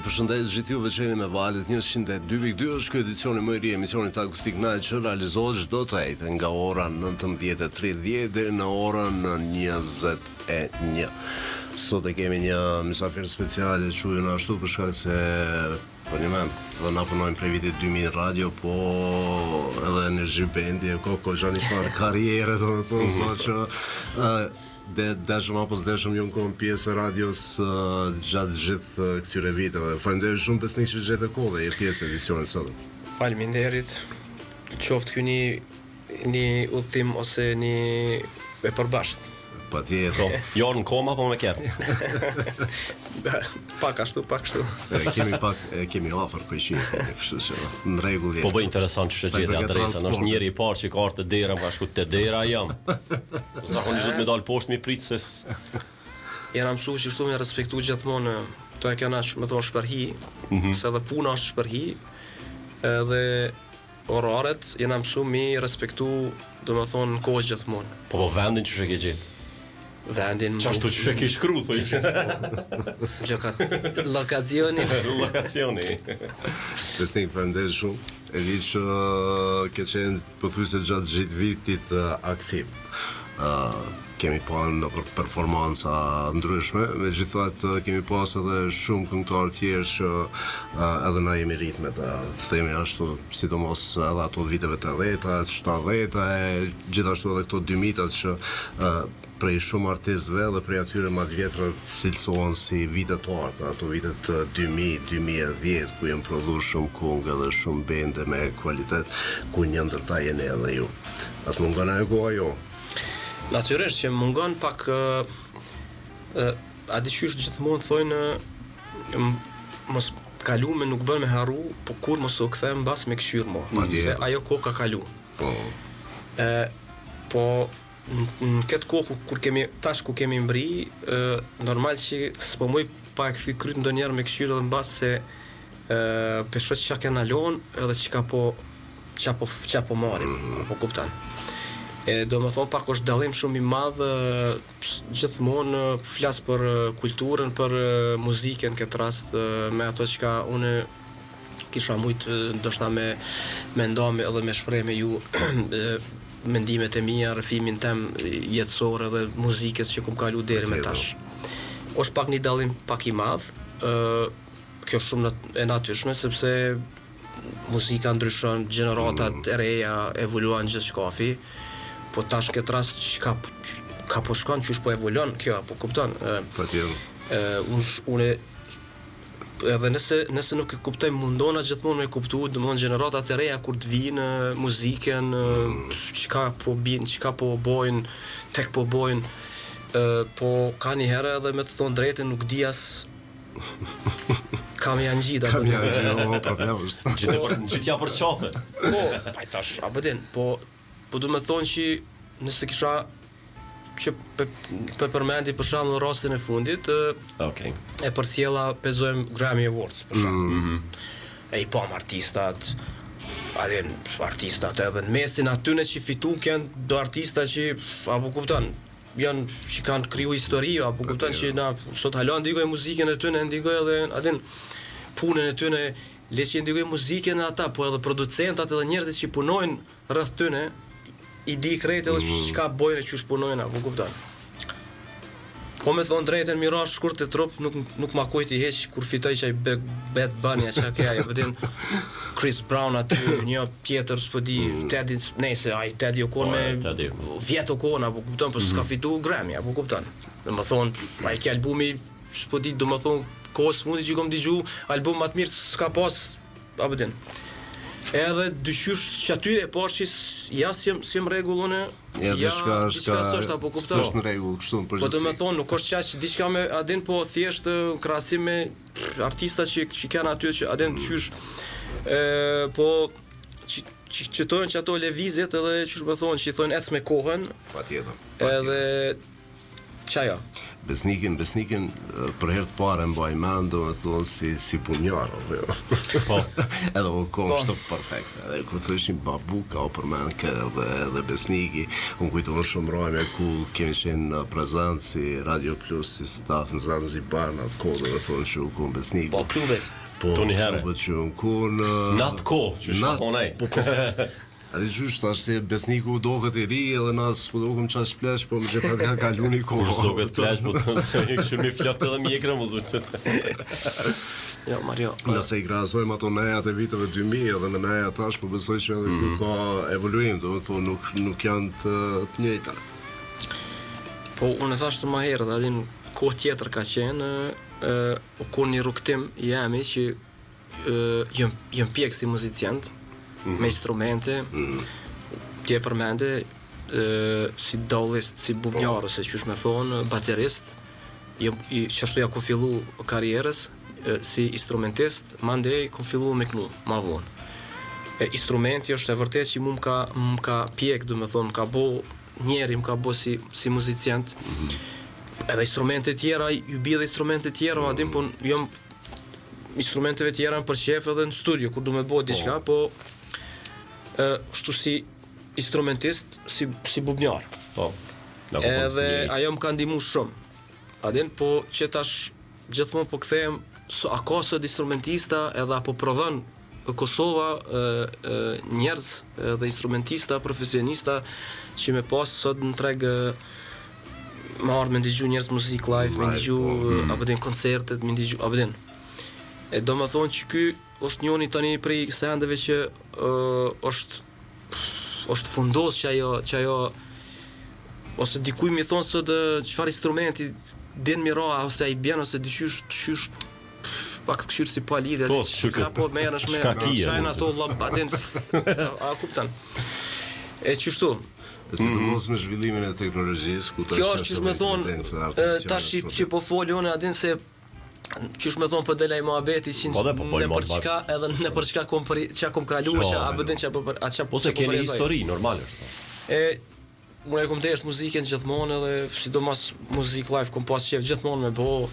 përshëndet gjithë juve që jeni me valët 102.2 është ky edicioni më i ri emisionit Akustik Night që realizohet çdo të hejtë nga ora 19:30 deri në orën 21. Sot e kemi një mysafir speciale që ju në ashtu për shkak se po një men, dhe na punojmë prej vitit 2000 radio, po edhe Energy Bendi e ko gjani farë karriere, do më thonë, so që deshëm apo s'deshëm ju në kohën pjesë e radios gjatë gjithë këtyre viteve. Faleminderit shumë besnik që gjetë kohë dhe je pjesë e edicionit sot. Faleminderit. Qoftë ky një udhtim ose një e përbashkët. Patjetër. Jo në koma apo me kërë? Pak ashtu. Kemi afër kështu që në rregull. Po bëj interesant që gjeti adresën. Është njëri i parë që ka ardhur te dera, më shku te dera jam. Zakonisht me dal poshtë mi prit se jena mësuar që shtu me respektu gjithmonë to e kanë me thonë shpërhi, se edhe puna është shpërhi, edhe oraret jena mësuar mi respektu, do me thonë kohë gjithmonë. Po vendin që shë ke gjetë? Vendin Qashtu që ke shkru, thoj. Lokacioni. Besnik, faleminderit shumë. E di që ke qenë pothuajse gjatë gjithë vitit aktiv. Kemi pa në performanca ndryshme, megjithatë kemi pas edhe shumë këngëtarë tjerë që edhe na jemi rrit me të themi ashtu, sidomos edhe ato viteve të 80-ta, 70-ta, gjithashtu edhe këto 2000-tat që prej shumë artistëve dhe prej atyre më të vjetrë cilësohen si vitet të arta, ato vitet 2000-2010, ku janë prodhuar shumë këngë dhe shumë bende me kualitet, ku një ndërta jeni edhe ju. As mungon ajo koha jo? Natyrisht që mungon pak a diqysh gjithmonë thojnë mos kalume nuk bën me harru, po kur mos u kthem mbas me këshyrë mo, se ajo kohë ka kalu. Po në këtë kohë kur ku kemi mbri, normal që s'po muj pa e këthy kryt ndonjëherë me këshyrë edhe mbas se pesho që kena lon edhe që po marim, apo kuptan. Do më thonë pak është dallim shumë i madh gjithmonë flas për kulturën, për muzikën këtë rast, me ato që unë kisha mujtë ndoshta me ndomi edhe me shpreh me ju mendimet e mia, rrëfimin tem jetësor edhe muzikës që kum kalu deri me tash. Është pak një dallim pak i madh, kjo shumë e natyrshme sepse muzika ndryshon, gjeneratat e reja evoluan gjithçkafi. Po tash këtë rast që ka po shkon që po evoluon kjo, po kupton? Unë edhe nëse nuk e kuptoj mundona gjithmonë me kuptu, domthonë gjeneratat e reja kur të vinë muzikën, çka po bojnë, tek po bojnë, po ka një herë edhe me të thonë drejtën nuk di as kam janë gjitha. Gjithja për qafe. Po, tash, a bëdin, po du me thonë që nëse kisha që përmendi për shembull në rastin e fundit, e përsjella pezojmë Grammy Awards për shembull. E i pam artistat edhe në mesin atyne që fitu kënë do artista që, apo kupton, janë që kanë kriju histori, apo kupton që na sot halon ndikoj muzikën e tyne, ndikoj edhe adin punën e tyne, le që ndikoj muzikën e ata, po edhe producentat edhe njerëzit që punojnë rreth tyne, i di krejt edhe çka bojnë e çu shpunojnë, apo kupton. Po me thonë drejtën mirash shkurt e trup nuk ma kujti heq kur fitoj që ai Bad Bunny çka ke ai, vëdin Chris Brown aty, një tjetër s'po di, Teddy, nëse ai Teddy Okon me vjet Okon, apo kupton, po s'ka fitu Grammy, apo kupton. Domethënë, ai ke albumi s'po di, domethënë kohës fundit që kom dëgju, album më të mirë s'ka pas, apo din. Edhe dyqysh që aty e pash ja si rregull unë, diçka s'është apo kupton. S'është në rregull kështu në përgjithësi. Po domethënë nuk është çaq diçka me adin, po thjesht krahasim me artistat që kanë aty që adin qysh po që thonë që ato lëvizjet edhe çu më thonë që thonë ec me kohën. Patjetër. Edhe Qaja? Besnikin për herë të parë mbaj mend, domethënë si punjar apo jo. Po. Edhe u kështu perfekt. Edhe kur thoshin babuka o përmend edhe Besniki, unë kujtohem shumë rrojme ku kemi qenë prezant si Radio Plus, si staf në Zanzibar në atë kohë, domethënë që u kon Besniku. Po klubet. Po Toni herë. klubet që u kon Në atë kohë, që shkonej. A di qysh, tash te Besniku doket I ri edhe na s'po dokem çaj shplesh, po më gjithë ka kaluni kohë. Kush doket flash, po kështu mi flokët edhe mjekrë më zuçet. Jo, Mario. Nëse I krahasojmë ato nejat e viteve 2000 edhe me nejat tash, po besoj që edhe këtu ka evoluim, domethënë nuk janë të njëjta. Po unë thash të më herët, adin kohë tjetër ka qenë, u kon një rrugtim jemi që jem pjek si muzicient, me instrumente, tje përmende, si dollist, si bubnjar, ose qysh me thonë, baterist, qashtu ja ku fillu karierës, si instrumentist, mandej ku fillu me knu, ma vonë. Instrumenti është e vërtet që mu më ka pjek, do me thonë, më ka bo njeri, më ka bo si muzicient. Edhe instrumente tjera, ju bie dhe instrumente tjera, adim, po jam instrumenteve tjera për qef edhe në studio, kur du me bo diçka, po shtu si instrumentist, si bubnjar. Po. Edhe ajo më ka ndihmu shumë. Adin, po që tash gjithmonë po kthehem a ka sot instrumentista edhe apo prodhon Kosova njerëz dhe instrumentista, profesionista që me pas sot në treg më ardh me ndëgju njerëz muzik live, me ndëgju apo den koncertet, me ndëgju apo den. E do më thonë që ky është njëri tani prej sendeve që është fundos që ajo ose dikuj mi thonë sot çfarë instrumenti din mi ra ose ai bjen ose dyqysh pak këshirë si pa lidhje, ka po merresh me shajnë ato adin a kupton. E qështu. Sidomos me zhvillimin e teknologjisë, ku tash kjo është që më thonë tash që po foli unë adin se qysh me thonë për delaj muhabeti që në për çka edhe në për çka kom kaluar që a bëdin që atë ose keni histori normal është. Unë e kom desh muzikën gjithmonë edhe sidomos muzik live kom pas qef gjithmonë me bo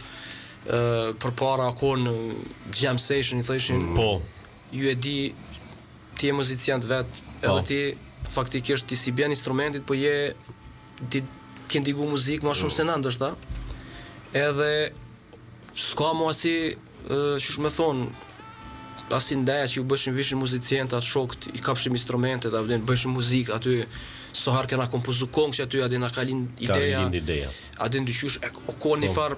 përpara kon jam session I thëshin po ju e di ti je muzicient vet edhe ti faktikisht ti si bjen instrumentit po ti ndigu muzikë më shumë se na ndoshta edhe s'ka mo asi qysh me thonë asi ndeja që ju bëshin vishin muzicient atë shokët I kapshim instrumentet adin bëshin muzikë aty sohar kena kompozu kongë që aty adin a kalin ideja adin dyqysh o konë një farë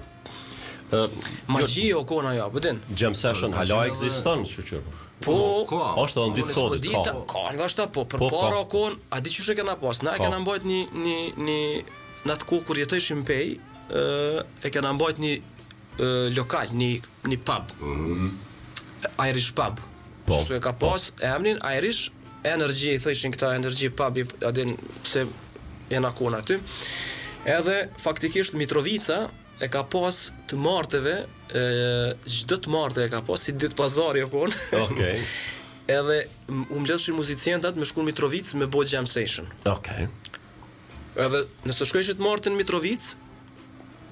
magji o konë ajo bëdin jam session hala ekziston shqyr po është edhe ditë sotit ka ndoshta po përpara o konë a di qysh e kena pas na e kena mbajt një në atë kohë kur jetojshim pej e kena mbajt një lokal, një pub Irish pub qështu e ka pas emnin Irish Energy I thëshin këta Energy pub adin se jena kona aty edhe faktikisht Mitrovica e ka pas të marteve çdo të marteve e ka pas si ditë pazari o kon okay. Edhe u mbledhshin muzicientat me shku në Mitrovic me bo jam session edhe nëse shkojshit martën në Mitrovic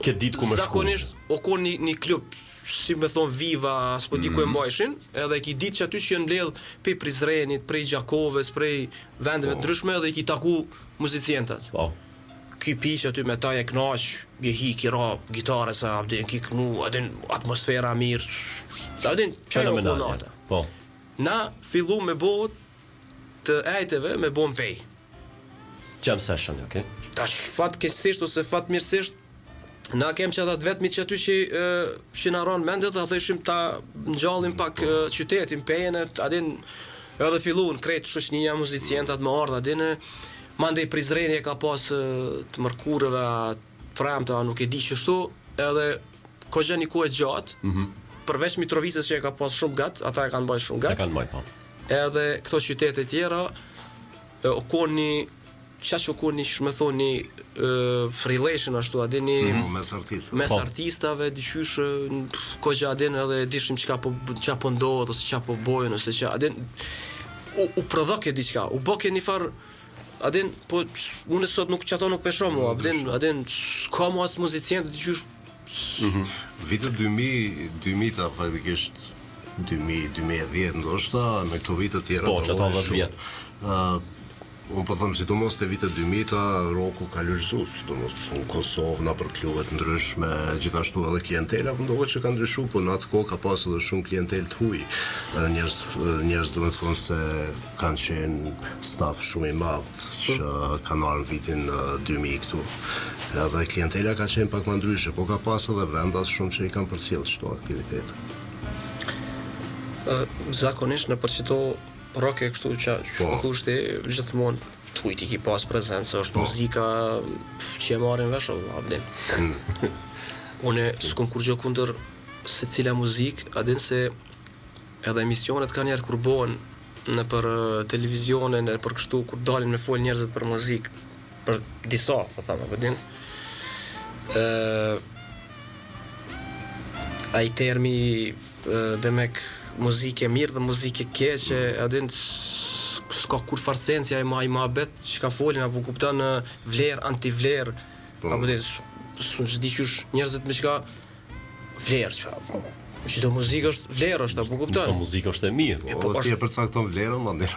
këtë ditë ku më shku zakonisht o kon një klub si me thonë Viva s'po di ku e mbajshin edhe ki ditë që aty që janë mbledh prej Prizrenit, prej Gjakovës, prej vendeve ndryshme edhe I ki taku muzicientat ky piq aty me ta e knaq je hiki ra gitare sa adin ki knu adin atmosfera mirë adin çajo konata na fillu me bo të ejteve me bo mpej jam session tash fatkeqësisht ose fatmirësisht na kem që atë vetëmi që aty që na ron mendet dhe thëshim ta ngjallim pak qytetin pejën adin edhe filluan krejt shoqënia muzicientat më ardh adin mandej Prizreni e ka pas të mërkurëve premta nuk e di çështu edhe kohë një kohë gjatë përveç Mitrovicës që e ka pas shumë gat ata e kanë bërë shumë gat edhe këto qytete tjera o koni çaç o koni më thoni relation ashtu a dini mes artistave dyqysh kohë adin edhe dishim çka po ndodh ose çka po bojën ose çka adin u prodhoke diçka u boke një far adin, po unë sot nuk çato nuk pesho mua, adin s'ka mua as muzicient të qysh. Vitet 2000 ta faktikisht 2010 ndoshta me këto vite të tjera. Po, që ata 10 vjet. Unë po them sidomos te vitet 2000 roku ka lërzuar, sidomos në Kosovë, në për klube të ndryshme, gjithashtu edhe klientela, ndohet që ka ndryshuar, po në atë kohë ka pas edhe shumë klientel të huaj. Njerëz domethënë se kanë qenë staf shumë i madh që kanë ardhur vitin 2000 këtu. Edhe klientela ka qenë pak më ndryshe, po ka pas edhe vendas shumë që i kanë përcjell çdo aktivitet. Zakonisht në përqito rock e kështu që thoshte gjithmonë tujt i ki pas prezencë, është muzika që e marrin vesh vllabnin. Unë s'kom kur gjë kundër secila muzikë, a din se edhe emisionet kanë njerë kur bëhen në për televizione, në për kështu kur dalin me fol njerëzit për muzikë, për disa, po thamë, a din. Ai termi demek muzikë e mirë dhe muzikë e keqe, a din s'ka kur farsencia i ma bet që ka folin, apo kupton vlerë, anti-vlerë, apo din, s'di qysh njerëzit me qka vlerë, që çdo muzikë është vlerë, është, apo kupton? Çdo muzikë është e mirë. Po ti e përcakton vlerën, mandej.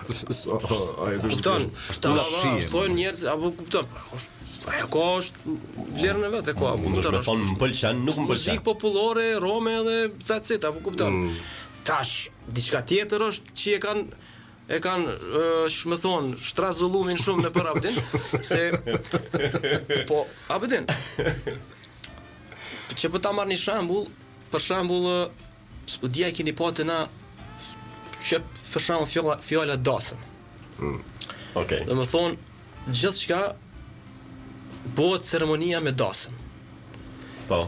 Ai kupton? Thonë njerëz, apo kupton? Ajo ka është vlerën e vetë, ka, apo kupton? Me thonë më pëlqen, nuk më pëlqen. Muzikë popullore, rome edhe that's it, apo kupton? Tash, diçka tjetër është që e kanë që më thonë, shtrazullumin shumë në për abdin, se, po, abdin, që për ta marrë një shambull, për shambull, s'po dhja i keni pa të na, që për shambull fjalla dasëm. Okej. Dhe më thonë, gjithë qka bëhet ceremonia me dasëm. Po.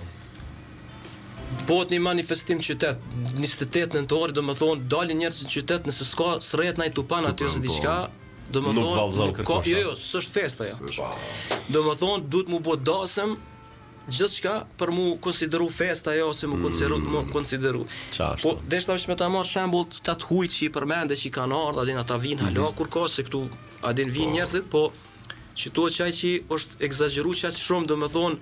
Bëhet një manifestim qytet, 28 nëntori, do më thonë, dalin njerëz në qytet, nëse s'ka srejet na i tupan aty ose diçka, do më thonë, jo, s'është festa, jo. Do më thonë, duhet mu bëhet dasëm, gjithçka për mu konsideru festa, jo, ose mu konsideru. Po, deshta është me ta marrë shembull të atë hujt që i përmende që i kanë ardhur, adin ata vinë hala, kur ka se këtu, adin vinë njerëzit, po, që to qaj që është egzageru qaj shumë, do më thonë,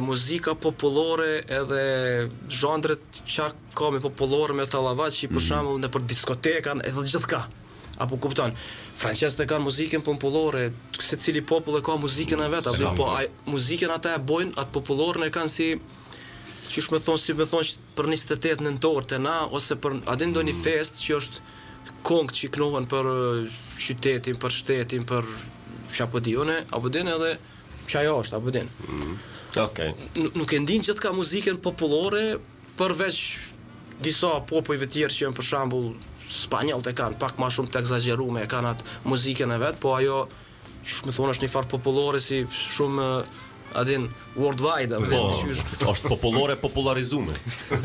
muzika popullore edhe zhandret që ka me popullore me tallavat që për shembull në për diskotekan edhe gjithka. Apo kupton, francezët e kanë muzikën popullore, secili popull e ka muzikën e vet, apo po muzikën ata e bojnë, atë populloren e kanë si qysh më thon, si më thon për 28 nëntor te na ose për atë ndonjë fest që është kong që knohen për qytetin, për shtetin, për çapo dione, apo din edhe çajo është, apo din. Okej. Nuk e ndin gjithka muzikën popullore përveç disa popujve tjerë që janë për shembull spanjollët e kanë pak më shumë të egzageruar, e kanë atë muzikën e vet, po ajo çu më thonë është një farë popullore si shumë adin worldwide, po, është popullore popularizume.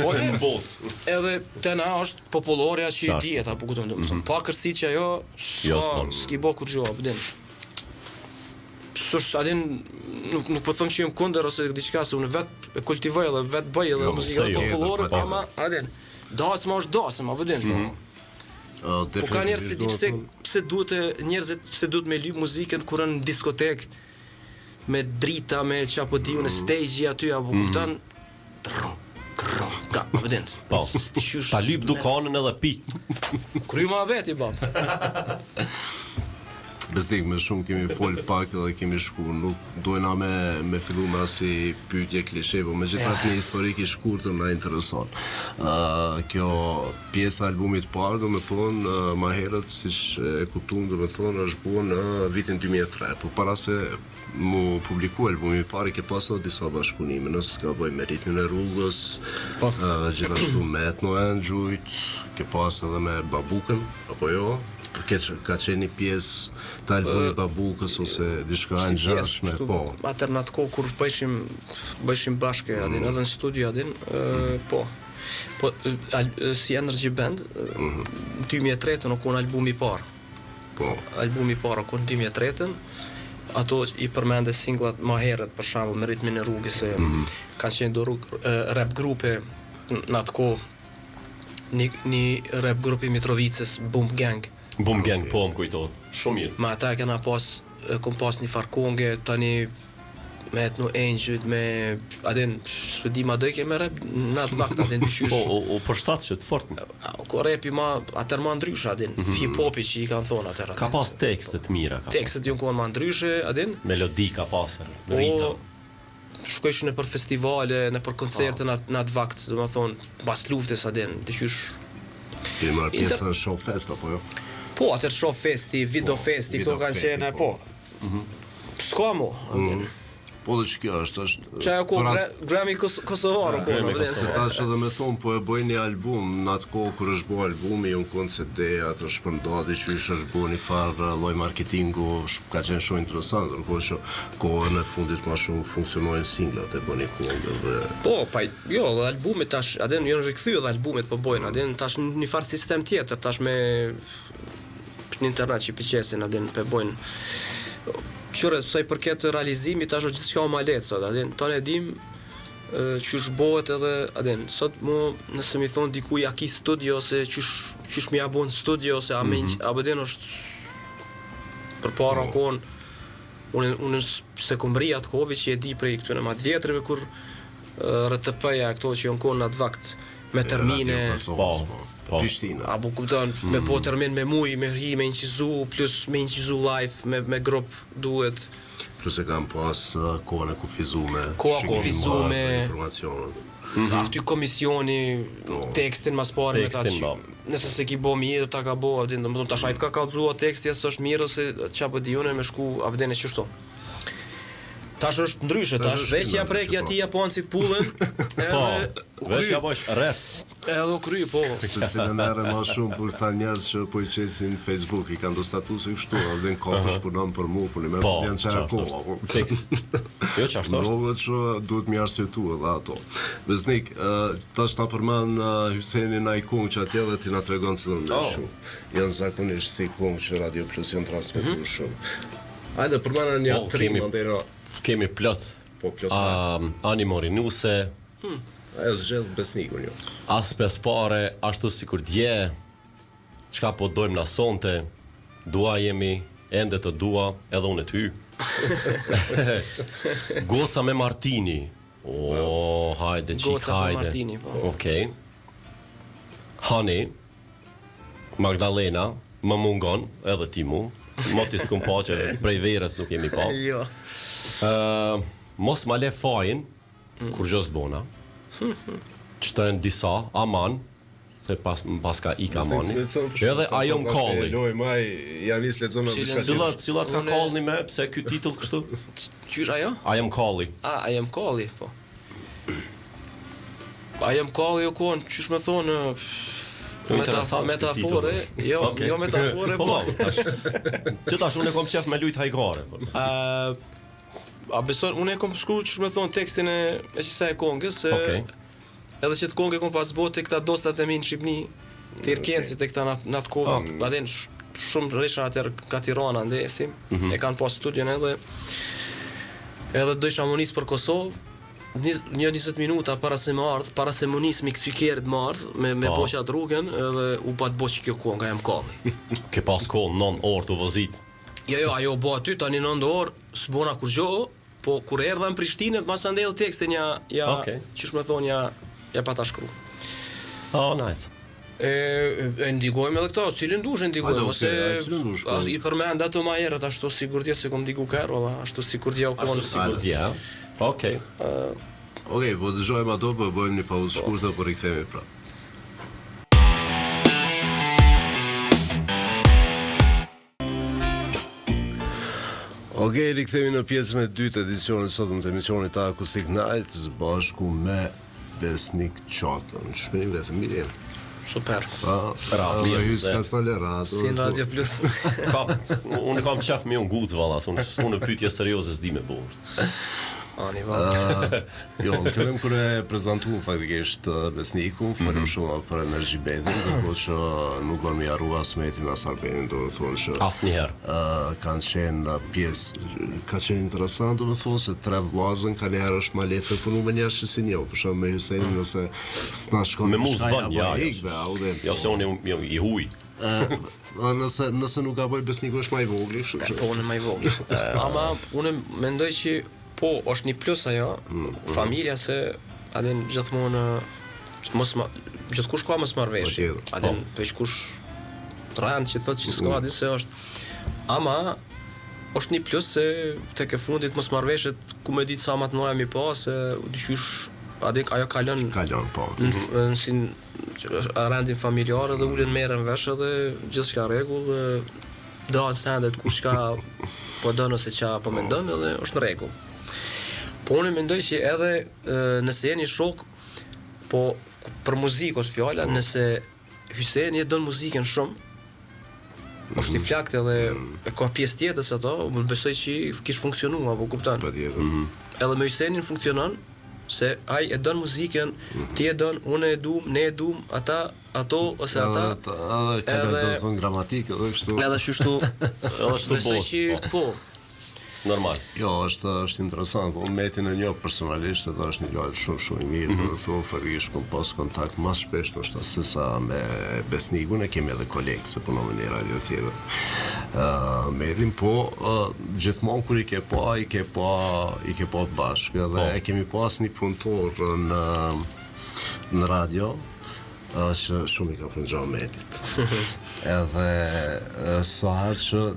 Po në botë. Edhe te na është popullore që i dihet, apo kupton, domethënë pa kërsi që ajo s'ki bë kur gjë, apo din. S'është adin nuk po them që jam kundër ose diçka, se unë vet e kultivoj edhe vet bëj edhe muzikë popullore, ama adin dasëm është dasëm, apo din. Po ka njerëz që di pse duhet njerëzit pse duhet me lyp muzikën kur në diskotek me drita, me çapo diu në stage aty, apo kupton? Apo din. Po. Ta lyp dukanën edhe pi. Kryma veti bab. Besnik me shumë kemi fol pak edhe kemi shku, nuk dojna me fillu me asi pyetje klishe, po me gjithat një historik i shkurtër na intereson. Kjo pjesa albumit parë, do me thonë, ma herët, si e kuptum, do me thonë, është buë në vitin 2003, po para se mu publiku albumi parë, ke pasur disa bashkëpunime, nësë ka bëj me ritmin e rrugës, gjithashtu me Etno Engjujt, ke pasur edhe me Babukën, apo jo? Ka qenë një pjesë të albumit Babukës ose diçka e ngjashme, po. Atër në atë kohë kur bëjshim bashkë adin, edhe në studio adin, po. Po si Energy Band, 2003 në kon albumi i parë. Po. Albumi i parë kon 2003, ato i përmende singlat më herët, për shembull me ritmin e rrugës, kanë qenë do rap grupe në atë kohë, një rap grup i Mitrovicës, Boom Gang. Boom Gang, po më kujtohet. Shumë mirë. Ma ata e kena pas kom pas një farë konge, tani me Ethno Angel, me adin, s'pe di ma dojke me rap në atë vakt, adin dyshysh. Po, o përshtat që të fort. Ko rapi ma, atër ma ndryshe, adin, hip-hopi që i kanë thonë atër. Ka pas tekstet mira. Tekstet ju konë ma ndryshe, adin. Melodi ka pasër, rita. Shkojsh në për festivale, në për koncerte në atë vakt, dhe më thonë, bas luftës, adin, dyshysh. Keni marrë pjesë në show fest, apo jo? Po, atër show festi, video festi, këto kanë qenë, po. S'ka mo, adin. Po dhe që kjo është Qa jo ko, Grammy Kosovar, se tash edhe me thonë, po e bëj një album, në atë kohë kur është bo albumi, unë konë se deja të shpërndati që është bo një farë loj marketingu, ka qenë shumë interesant, nërko që kohën e fundit ma shumë funksionojnë singlat e bo një kongë dhe... Po, pa, jo, dhe albumit tash, adin, jënë rikëthy dhe albumit po bojnë, adin, tash një farë sistem tjetër, tash me në internet që i pëqesin, adin, pe bojnë. Qyre, sa i përket realizimit, tash është gjithçka ma letë sot, adin, tonë e dim qysh bëhet edhe, adin, sot mu, nëse mi thonë dikuj a ki studio, ose qysh mi a bon studio, ose abedin është për para kohën, unë se kom bri atë kohëvi që e di prej këtune matë vjetrëve, kur RTP-ja, këto që jonë kohën në atë vakt, me termine, Prishtina. Apo kupton, me po termin me muj, me hi, me incizu, plus me incizu live, me grup duhet. Plus e kam pas kohën e kufizume, kufizume, informacionet. Aty komisioni, tekstin mas pare me ta që. Nëse se ki bo mirë, ta ka bo, abdin, dhe më ta shajt ka kalzua teksti, asë është mirë, ose qa për diune me shku, abdin e qështu. Tash është ndryshe, tash veqja prekja ti japonësit pullën, po, veqja po është rreth. Edhe u kry, po. Se cilën ere ma shumë për këta njerës që po i qesin Facebook, i kanë do statuse kështu, dhe në kohë shpunon për mu, për një me përpjen që e kohë. Jo që ashtu është. Ndove që duhet mi arsjetu edhe ato. Besnik, tash ta përman Hysenin a i kungë që atje dhe ti na tregon se dhe në shumë. Janë zakonisht si kungë që Radio Plus janë transmitur shumë. Hajde, përmana një trim, Andero. Kemi plot. Po, plot. Ani Morinuse. Ajo zgjedh Besnikun jo. As pes pare, ashtu si kur dje, qka po dojmë na sonte, dua jemi, ende të dua, edhe unë e ty. Goca me Martini. O, hajde, qik, Goca me hajde. Martini, po. Okej. Honey, Magdalena, më mungon, edhe ti mu. Moti s'kum pa që prej verës nuk jemi pa. Jo. Mos ma le fajin, kur gjës bona. Qëtojnë disa, aman, se pas ka ik amani. Edhe ajo më kalli. Janis lexon në Cilat ka kallni me, pse ky titull kështu? Qysh ajo? I am kalli. I am kalli, po. I am kalli o konë, qysh me thonë, metafore, jo metafore, po. Që tash, unë e kom qef me lujt hajgare. A beson, unë e kom shkru që me thonë tekstin e qësa e kongës, edhe që të kongë e kom pas botë të këta dostat e mi në Shqipni, të irkenësit e këta në atë kohë, adin shumë rrisha atër ka Tirana ndesim, e kanë pas studion edhe dojsha më nisë për Kosovë, një 20 minuta para se më ardhë, para se më nisë mi këtykerit më ardhë, me boqa rrugën, edhe u pat boqë kjo konga e më kalli. Ke pas kohë 9 orë të vëzit. Jo, ajo bo aty, tani 9 orë, s'bona kur gjo, po kur erdha në Prishtinë, mas andel tekstin qysh me thonë, ja pa ta shkru. Oh, nice. E ndigojmë edhe këta, cilin dush e ndigojmë, ose i përmend ato ma herët, ashtu sigurdje se kom digu kërë, ashtu sigurdje o konë. Ashtu sigurdje, okej. Okej, po dëgjojmë ato, po bëjmë një pauzë shkurtë, po rikthehemi prapë. Okej, rikthehemi në pjesën e dytë edicionit sotëm të emisionit të Acoustic Night, së bashku me Besnik Qakën. Shpenim vesë, mirë. Super. Mirë, hysë ka s'nale ratë. Si në Radio Plus. Unë kam qef me unë gucë, valas, unë pytje seriose s'di me borë. Ani, vallë. Jo, në fillim kër e prezentuam faktikisht Besnikun, falim shumë për Energy Bandin, dhe që nuk do mi arrua smetin as Arbenin, do të thonë që as njëherë. Kanë qenë pjesë, ka qenë interesant, do të thonë se tre vllazën ka njerë është ma letë të punu me njerë që si njohë, për shumë me Hysenin nëse s'na shkon me mu s'bën, ja, jo se unë i huj. Nëse nuk ka bëj Besniku është më i vogël, kështu që. Po, unë më i vogël. Ama unë mendoj që po është një plus ajo, familja se adin gjithmonë gjithkush ka mos marrëveshje. Adin veç kush rand që thotë që s'ka di se është. Ama është një plus se tek e fundit mos marrëveshjet ku më ditë sa më të mëdha mi pa se dyqysh ajo kalon po. Në si rendin familjar dhe ulen merren vesh edhe gjithçka rregull, dal sendet kush ka po don ose çka po mendon edhe është në rregull. Po unë mendoj që edhe nëse jeni shok, po për muzikë është fjala, nëse Hyseni e don muzikën shumë, është i flakt edhe e ka pjesë tjetër se ato, unë besoj që kish funksionuar, apo kupton? Patjetër. Edhe me Hysenin funksionon, se ai e don muzikën, ti e don, unë e dum, ne e dum, ato ose ata. Edhe do të thonë gramatikë edhe kështu. Edhe kështu. Besoj që po. Normal. Jo, është interesant, unë Metin e njoh personalisht edhe është një djalë shumë i mirë, do të thonë fërish kom pas kontakt më shpesh ndoshta se sa me Besnikun, e kemi edhe kolegë se punojmë në radio tjetër. Metin po gjithmonë kur i ke pa bashkë edhe e kemi pas një punëtor në radio që shumë i ka përngjohë Metit. Edhe sa herë që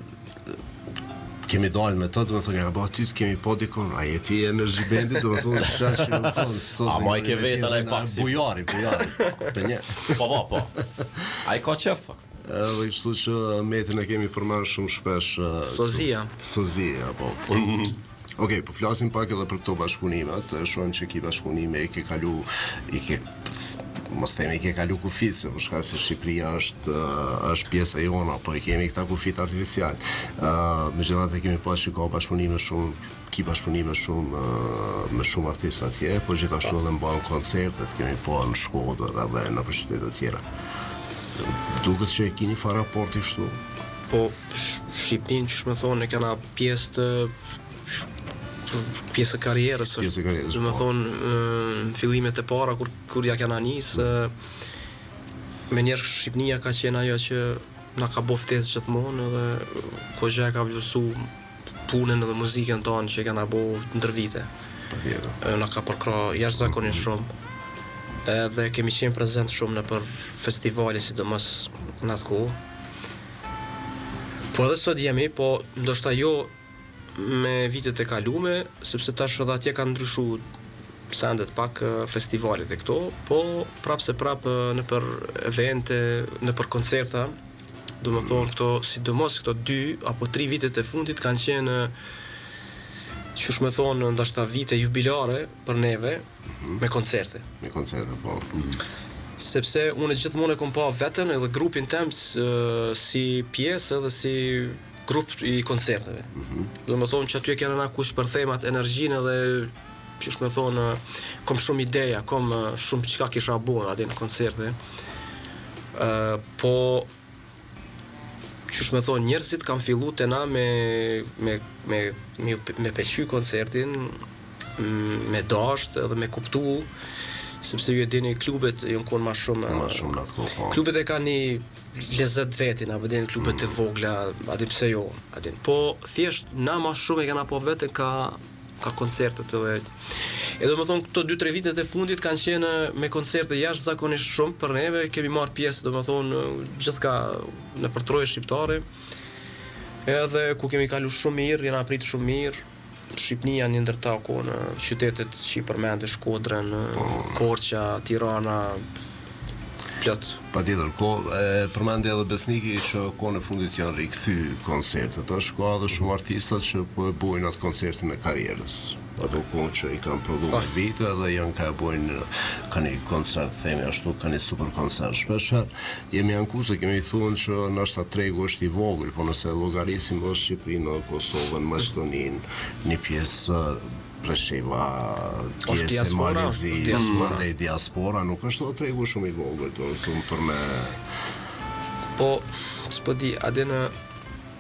kemi dalë me të, do të thonë, apo ty kemi po dikon, a jeti energy bendit, do të thonë, shash që nuk thonë, a ma i ke vetën ai pak si bujari, për një. Po. Ai ka qef pak. Edhe kështu që Metin e kemi përmend shumë shpesh. Sozia, po. Okej, po flasim pak edhe për këto bashkëpunimet, shohim që ki bashkëpunime i ke kalu kufit, se për shkak se Shqipëria është pjesë e jona, po i kemi këta kufit artificial. Megjithatë kemi pas që ka bashkëpunime shumë me shumë artistë atje, po gjithashtu edhe mbajnë koncertet, kemi pa në Shkodër edhe në qytete të tjera. Duket që e keni fare raporti kështu? Po Shqipërinë që më thonë e kena pjesë e karrierës është, do të thonë në fillimet e para kur ja kena nisë, me njerë Shqipënia ka qenë ajo që na ka bo ftesë gjithmonë edhe ko gjë ka vlerësu punën edhe muzikën tonë që kena bo ndër vite. Na ka përkra jashtëzakonisht shumë. Edhe kemi qenë prezent shumë në për festivale, sidomos në atë kohë. Po edhe sot jemi, po ndoshta jo me vitet e kalume, sepse tash edhe atje kanë ndryshuar sendet pak festivalet e këto, po prapë në për evente, në për koncerta, do më thonë këto, sidomos këto 2 apo 3 vitet e fundit kanë qenë, qysh me thonë, ndashta vite jubilare për neve, me koncerte. Me koncerte, po. Sepse unë gjithmonë e kom pa veten edhe grupin tem si pjesë edhe si grup i koncerteve. Do më thonë që aty e kena na kush për themat, energjinë edhe qysh me thonë, kom shumë ideja, kom shumë çka kisha bo aty në koncerte. Po qysh me thonë, njerëzit kanë fillu të na me pëlqy koncertin, me dasht edhe me kuptu, sepse ju e dini klubet janë konë ma shumë në atë kohë. Klubet e kanë një lezet vetin, apo din klubet e vogla, adin pse jo, adin. Po thjesht na ma shumë e kena po veten ka koncertet edhe. Edhe më thonë këto 2-3 vitet e fundit kanë qenë me koncerte jashtëzakonisht shumë për neve, kemi marrë pjesë, do më thonë, gjithka në përtroje shqiptare. Edhe ku kemi kalu shumë mirë, jena prit shumë mirë. Shqipnia një ndërta në qytetet që i përmende Shkodrën, Korça, Tirana, plot. Patjetër, përmendja edhe Besniki që kohën e fundit janë rikthy koncertet, është ka edhe shumë artistat që po e bojnë atë koncertin e karrierës. Ato kohë që i kanë prodhuar vite dhe janë ka bojnë kanë një koncert, themi ashtu, kanë një super koncert. Shpesher jemi anku se kemi thunë që nashta tregu është i vogël, po nëse llogarisim në Shqipërinë, Kosovën, Maqedoninë, një pjesë Presheva, pjesë Malizi, mandej diaspora, nuk është të tregu shumë i vogël, do të për me... Po, s'po di, adena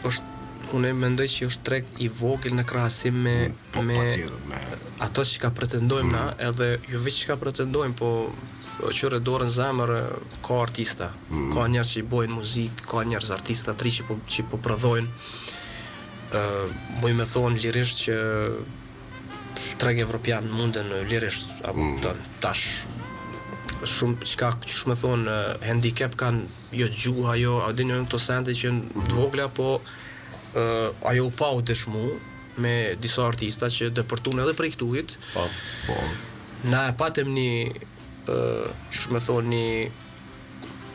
është unë mendoj që është treg i vogël në krahasim me ato që ka pretendojmë na, edhe jo veç që ka pretendojmë, po qëre dorën zemër ka artista, ka njerëz që i bojnë muzikë, ka njerëz artista tri që po prodhojnë. Muj me thonë lirisht që treg evropian munden lirisht, apo tash shumë çka me thonë handicap kanë jo gjuha, jo a dini këto sende që të vogla, po ajo u pa u dëshmu me disa artista që dëpërtun edhe prej këtuit. Na e patëm që me thonë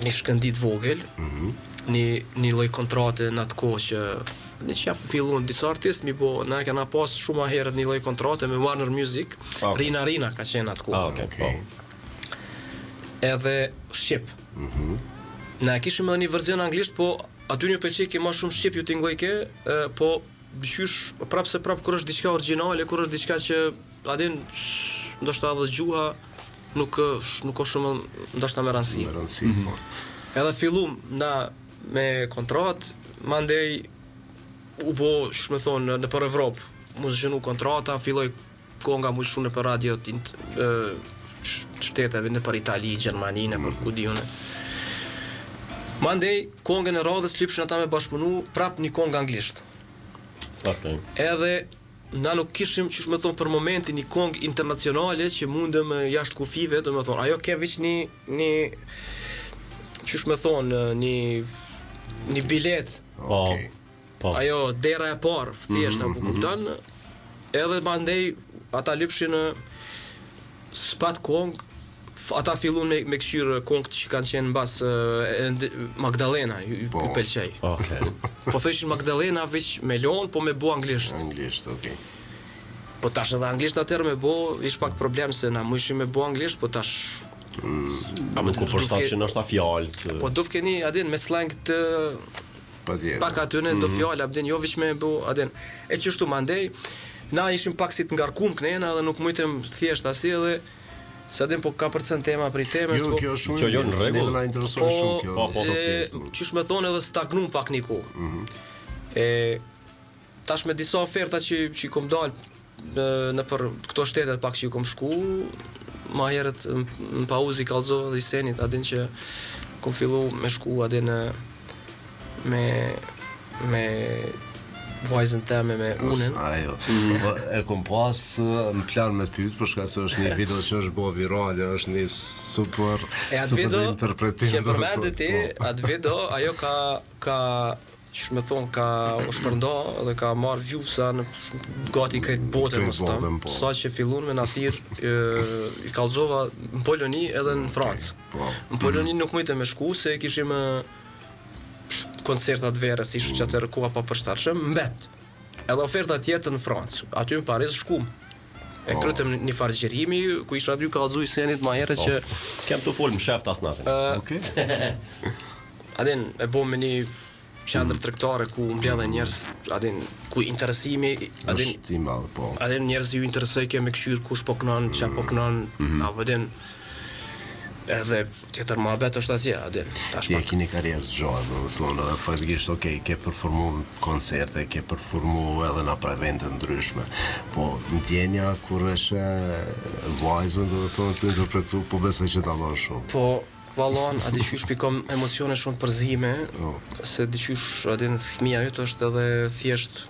një shkëndit vogël, një lloj kontrate në atë kohë që në që fillon disa artistë, mi po na kena pas shumë herët një lloj kontrate me Warner Music, Rina ka qenë atë kohë. Edhe shqip. Na kishim edhe një verzion anglisht, po aty një pëlqej ke më shumë shqip ju t'ingllojke, po qysh prapë kur është diçka origjinale, kur është diçka që adin ndoshta edhe gjuha nuk ka shumë ndoshta me rëndësi. Edhe fillum na me kontrat, mandej u bo, me thonë, në për Evropë, mu zgjënu kontrata, filloj konga mu shumë në për radio shteteve, në për Itali, Gjermani, në për kudijone. Mandej, kongën e radhës lypshin ata me bashkëpunu, prap një kongë anglisht. Edhe na nuk kishim, që me thonë, për momentin një kongë internacionale që mundëm jashtë kufive, do me thonë, ajo ke veç një që me thonë, një bilet. Ajo dera e parë, thjesht, apo kupton, edhe mandej ata lypshin spat kong, ata fillun me këshyrë kongët që kanë qenë mbas Magdalena, ju pëlqej. Po thëshin Magdalena veç me lon, po me bo anglisht. Po tash edhe anglisht atëherë me bo, ish pak problem se na mujshim me bo anglisht, po tash nuk u përstat që nështë ta fjallë. Po do keni adin me slang të pak atyne do fjallë, abden jo veç me bo adin. E qështu mandej, na ishim pak si të ngarkum kënena dhe nuk mujtëm thjesht asi edhe se adin po ka përcen tema për i teme. Jo, kjo shumë, jo në regull. Ne na interesoj shumë kjo. Po, qysh me thonë edhe stagnum pak një ku. Tash me disa oferta që i kom dalë në për këto shtetet pak që i kom shku, ma herët në pauzi Kallzova dhe i Senit, adin që kom fillu me shku adin me vajzën teme me unën. Ajo. E kom pas në plan me të pyet, për shkak se është një video që është bo viral, është një super interpretim. Që përmendet ti, atë video ajo ka që me thonë ka u shpërnda dhe ka marrë vjufsa në gati krejt botën më stëm, sa që fillun me në thirë i Kallzova në Poloni edhe në Francë. Në Poloni nuk mujtë me shku, se kishim koncertat verës, ishë që atërë koha pa përshtatshëm, mbet. Edhe oferta tjetër në Francë, aty në Paris shkum. E krytëm një farë gjerimi, ku ishë aty Kallzu i Senit ma herë që... Kem të folë më sheft as natin. Adin, e bo me një qendër tregtare ku mbledhen njerëz, adin ku interesimi, adin njerëz ju interesoj ke me këshyr kush po kënon, çka po kënon, apo adin edhe tjetër muhabet është atje, adin. Ti e keni karrierë të gjatë, do të thonë, edhe faktikisht ke performu në koncerte, ke performu edhe në evente ndryshme, po ndjenja kur është vajzën, do të thonë, të interpretu, po besoj që ta bën shumë. Po vallon, a diqysh pikom emocione shumë përzime, se diqysh adin fëmija jëtë është edhe thjesht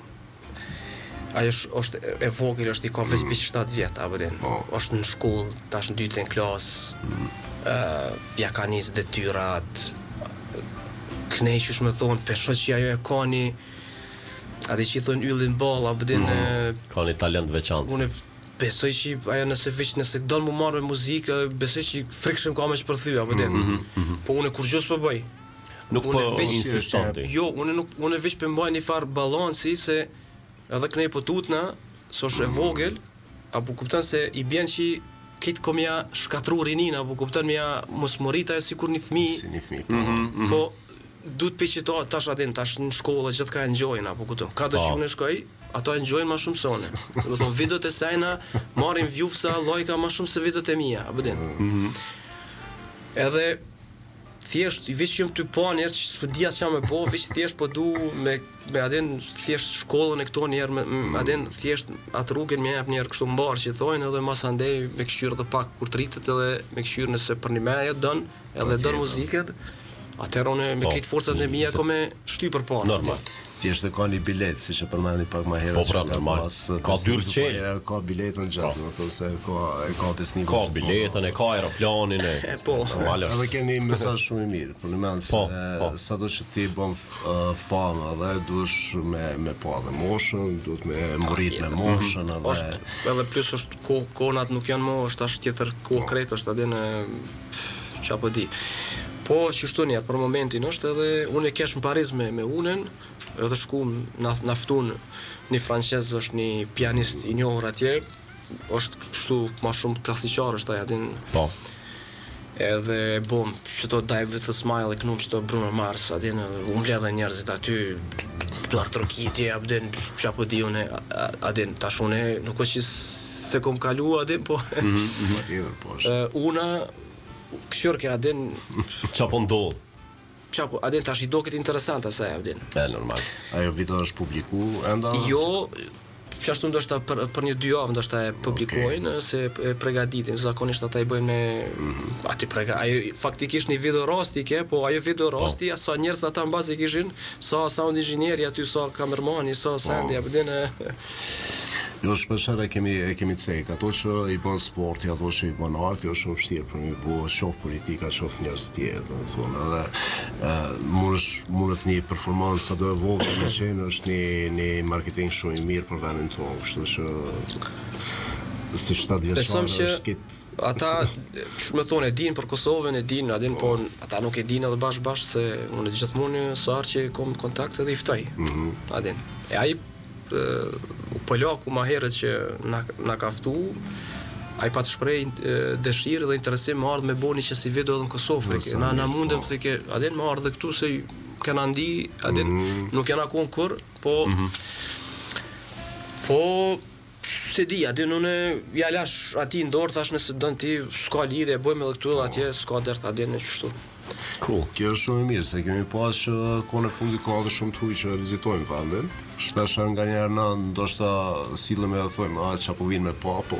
ajo është e vogël, është i ka veç 7 vjet, apo din. Është në shkollë, tash në 2 klasë, ja ka nis detyrat, kënaqësh me thonë, pesho që ajo e ka një, a di që i thonë yllin ball, apo din. Ka një talent veçantë. Unë besoj që ajo nëse do më marrë me muzikë, besoj që frikshëm ka me që përthy, apo din. Po unë kur gjus për bëj. Nuk po insistante. Jo, unë veç për mbaj një farë balansi, se edhe kënej po tutna, së është e vogël, apo kuptan se i bjen që këtë kom ja shkatru rinin, apo kuptan me ja mos morita e si kur një fmi. Si një fmi. Po, du të peqë që tash adin, tash në shkollë, gjithë ka enjoyna, apo kuptan. Ka të që unë shkoj, ato enjoynë ma shumë sone. Do thonë, videot e sajna, marim vjufsa, lojka ma shumë se videot e mija, apo din. Edhe, thjesht i veç jam ty pa njerë që s'po dia ç'a më po, veç thjesht po du me adin thjesht shkollën e këto njerë me adin thjesht atë rrugën më jap njerë kështu mbar që thonë edhe mas andej me këshyrë edhe pak kur tritet edhe me këshyrë nëse për një meje don edhe don muzikën atëherë unë me këtë forcat e mia kam me shty përpara. Normal. Thjesht ka një bilet, siç e përmendi pak më herët. Po pra, normal. Ka dyrçe. Ka biletën gjatë, do të thotë se ka besnim. Ka biletën, ka aeroplanin e. Po. Normal. Edhe keni një mesazh shumë i mirë, për në mend se sado që ti bën famë edhe duhesh me pa dhe moshën, duhet me mburit me moshën edhe plus është konat nuk janë më, është as tjetër kohë krejt, është adin çapo di. Po çështu njerë për momentin është edhe unë e kesh në Paris me unën, edhe shkum na ftun një francez, është një pianist i njohur atje, është kështu më shumë klasiqar është ai atin. Po. Edhe bom çto Dive with a Smile e knum çto Bruno Mars atin unë lidha njerëzit aty duar trokiti abden çapo di unë atin tash unë nuk është që se kom kalu atin po. Una këshurke adin Çapo ndodh. Çapo adin tash I do këtë interesant asaj adin. Normal. Ajo video është publiku enda? Jo, ashtu ndoshta për një 2 javë ndoshta e publikojnë se e përgatitin, zakonisht ata I bëjnë me aty ajo faktikisht një video rasti ke, po ajo video rasti sa njerëz ata mbasi kishin, sa sound inxhinieri aty, sa kamermani, sa sound adin Jo, shpeshherë kemi cek, ato që I bën sporti, ato që I bën arti, është shumë vështirë për një bu, qof politika, qof njerëz tjerë, domethënë, edhe mundet një performancë sa do e vogël me qenë, është një marketing shumë I mirë për vendin tonë, kështu që si 7 vjeçar është këtë ata më thonë e din për Kosovën, e din, adin, po ata nuk e din edhe bashkë se unë gjithmonë sa herë që kom kontakt edhe I ftoj. Adin. E ai Polaku ma herët që na ka ftu, ai pa të shpreh dëshirë dhe interesim më ardh me boni që si video edhe në Kosovë. Na mundem të ke, adin më ardh këtu se kena ndi, adin nuk janë akon kur, po se di, adin unë ja lash ati ndorë, thash nëse don ti, s'ka lidhje, bëjmë edhe këtu edhe atje, s'ka dert adin e qështu. Cool. Kjo është shumë mirë, se kemi pas që kone fundi ka dhe shumë të huj që vizitojmë vendin. Shpesh nga njerë na ndoshta sillem edhe thojmë, çapo vinë me pa, po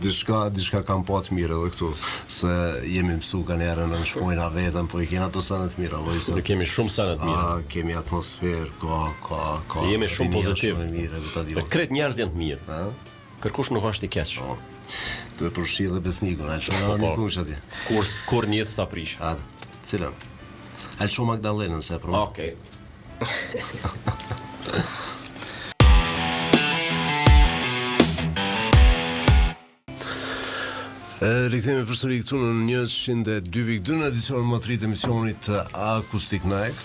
diçka kam pa të mirë edhe këtu, se jemi mësu nga njerë në shpojna vetëm, po I kena ato sene të mira. Ne kemi shumë sene të mira. Kemi atmosferë, ka jemi shumë pozitiv. Pozitiv. Kretë njerëz janë të mirë. Kërkush nuk është I keq. Tu e përfshi dhe besnikun, a shumë në kush atje. Kur një ta prish. Cilën? A shumë Magdalenën se për më. Okej. Rikthehemi përsëri këtu në 102.2 në edicionin më të ri të emisionit Acoustic Night.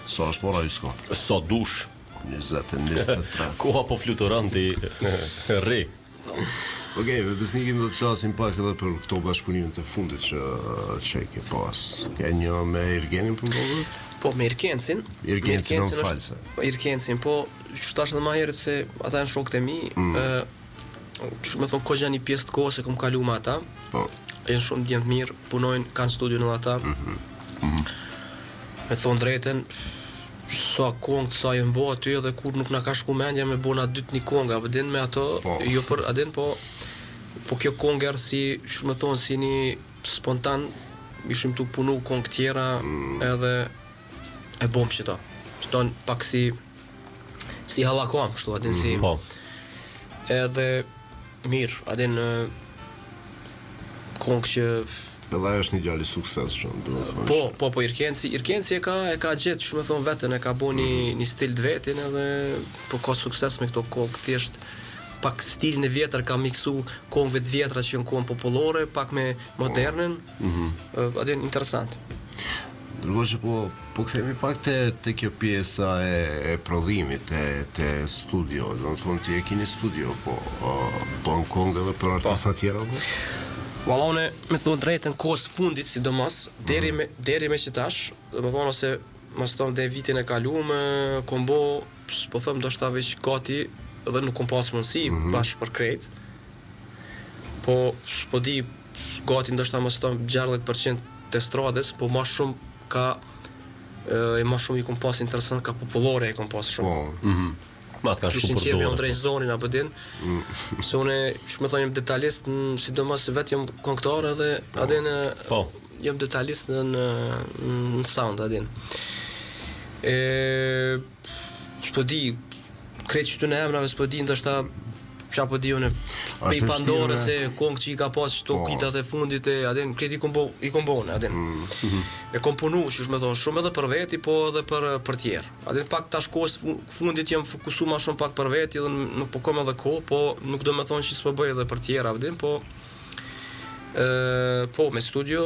Sa është ora Jusko? Sa dush. 20:23. Koha po fluturon ti rri. Okej, me besnikin do të flasim pak edhe për këto bashkëpunimet e fundit që ke pas. Ke një me Irgenin për më? Po, me Irkencin. Irkencin në false. Irkencin, po, që tash edhe ma herët se ata janë shokët e mi, që me thonë, ko gjanë një pjesë të kohë se kom kalu me ata, janë shumë djenë të mirë, punojnë, kanë studio në ata, me thonë drejten, sa kongë, sa jënë bo aty, edhe kur nuk na ka shku mendja me bona dytë një kongë, adin me ato, jo për adin, po kjo kongë erë si, që me thonë, si një spontan, ishim tu punu kongë tjera, edhe e bom që ta. Që tonë pak si halakam, kështu, adin si... Edhe mirë, adin kongë që... Edhe është një djalë I suksesshëm, domethënë. Po, Irkenci e ka gjetë, shumë thon veten, e ka bënë një stil të vetin edhe po ka sukses me këto kongë, thjesht pak stilin e vjetër ka miksu kongëve të vjetra që janë kohën popullore, pak me modernën. Adin interesant. Ndërkohë që po kthehemi pak te kjo pjesa e prodhimit te studio, domethënë ti e keni studio, po në kongë edhe për artista tjerë apo? Valla une, me thonë drejtën kohës fundit, sidomos, deri me që tash, më thonë ose mas tonë dhe vitin e kalume, kom bo, po thëmë do shta veç gati, edhe nuk kom pas mundësi, bashkë për krejt, po di, gati ndo shta mas tonë 60% të stradës, po ma shumë ka e më shumë i kom pas interesant ka popullore e kom pas shumë. Ma të kanë Kishin shumë qenë me përdorë. ndrej zonin apo din. Se unë shumë thonë jam detalist, sidomos se vetë jam këngëtar edhe adin Po. jam detalist në sound adin. S'po di, kretë që të në emrave s'po di, ndoshta qa po di unë pej Pandore se kong që i ka pas qëto kitat e fundit e adin, kreti i kom bon, adin. E kom punu, që me thonë, shumë edhe për veti, po edhe për tjerë. Adin pak tash kohës fundit jem fokusu ma shumë pak për veti, edhe nuk po kom edhe kohë, po nuk do me thonë që s'po bëj edhe për tjerë, adin, po me studio,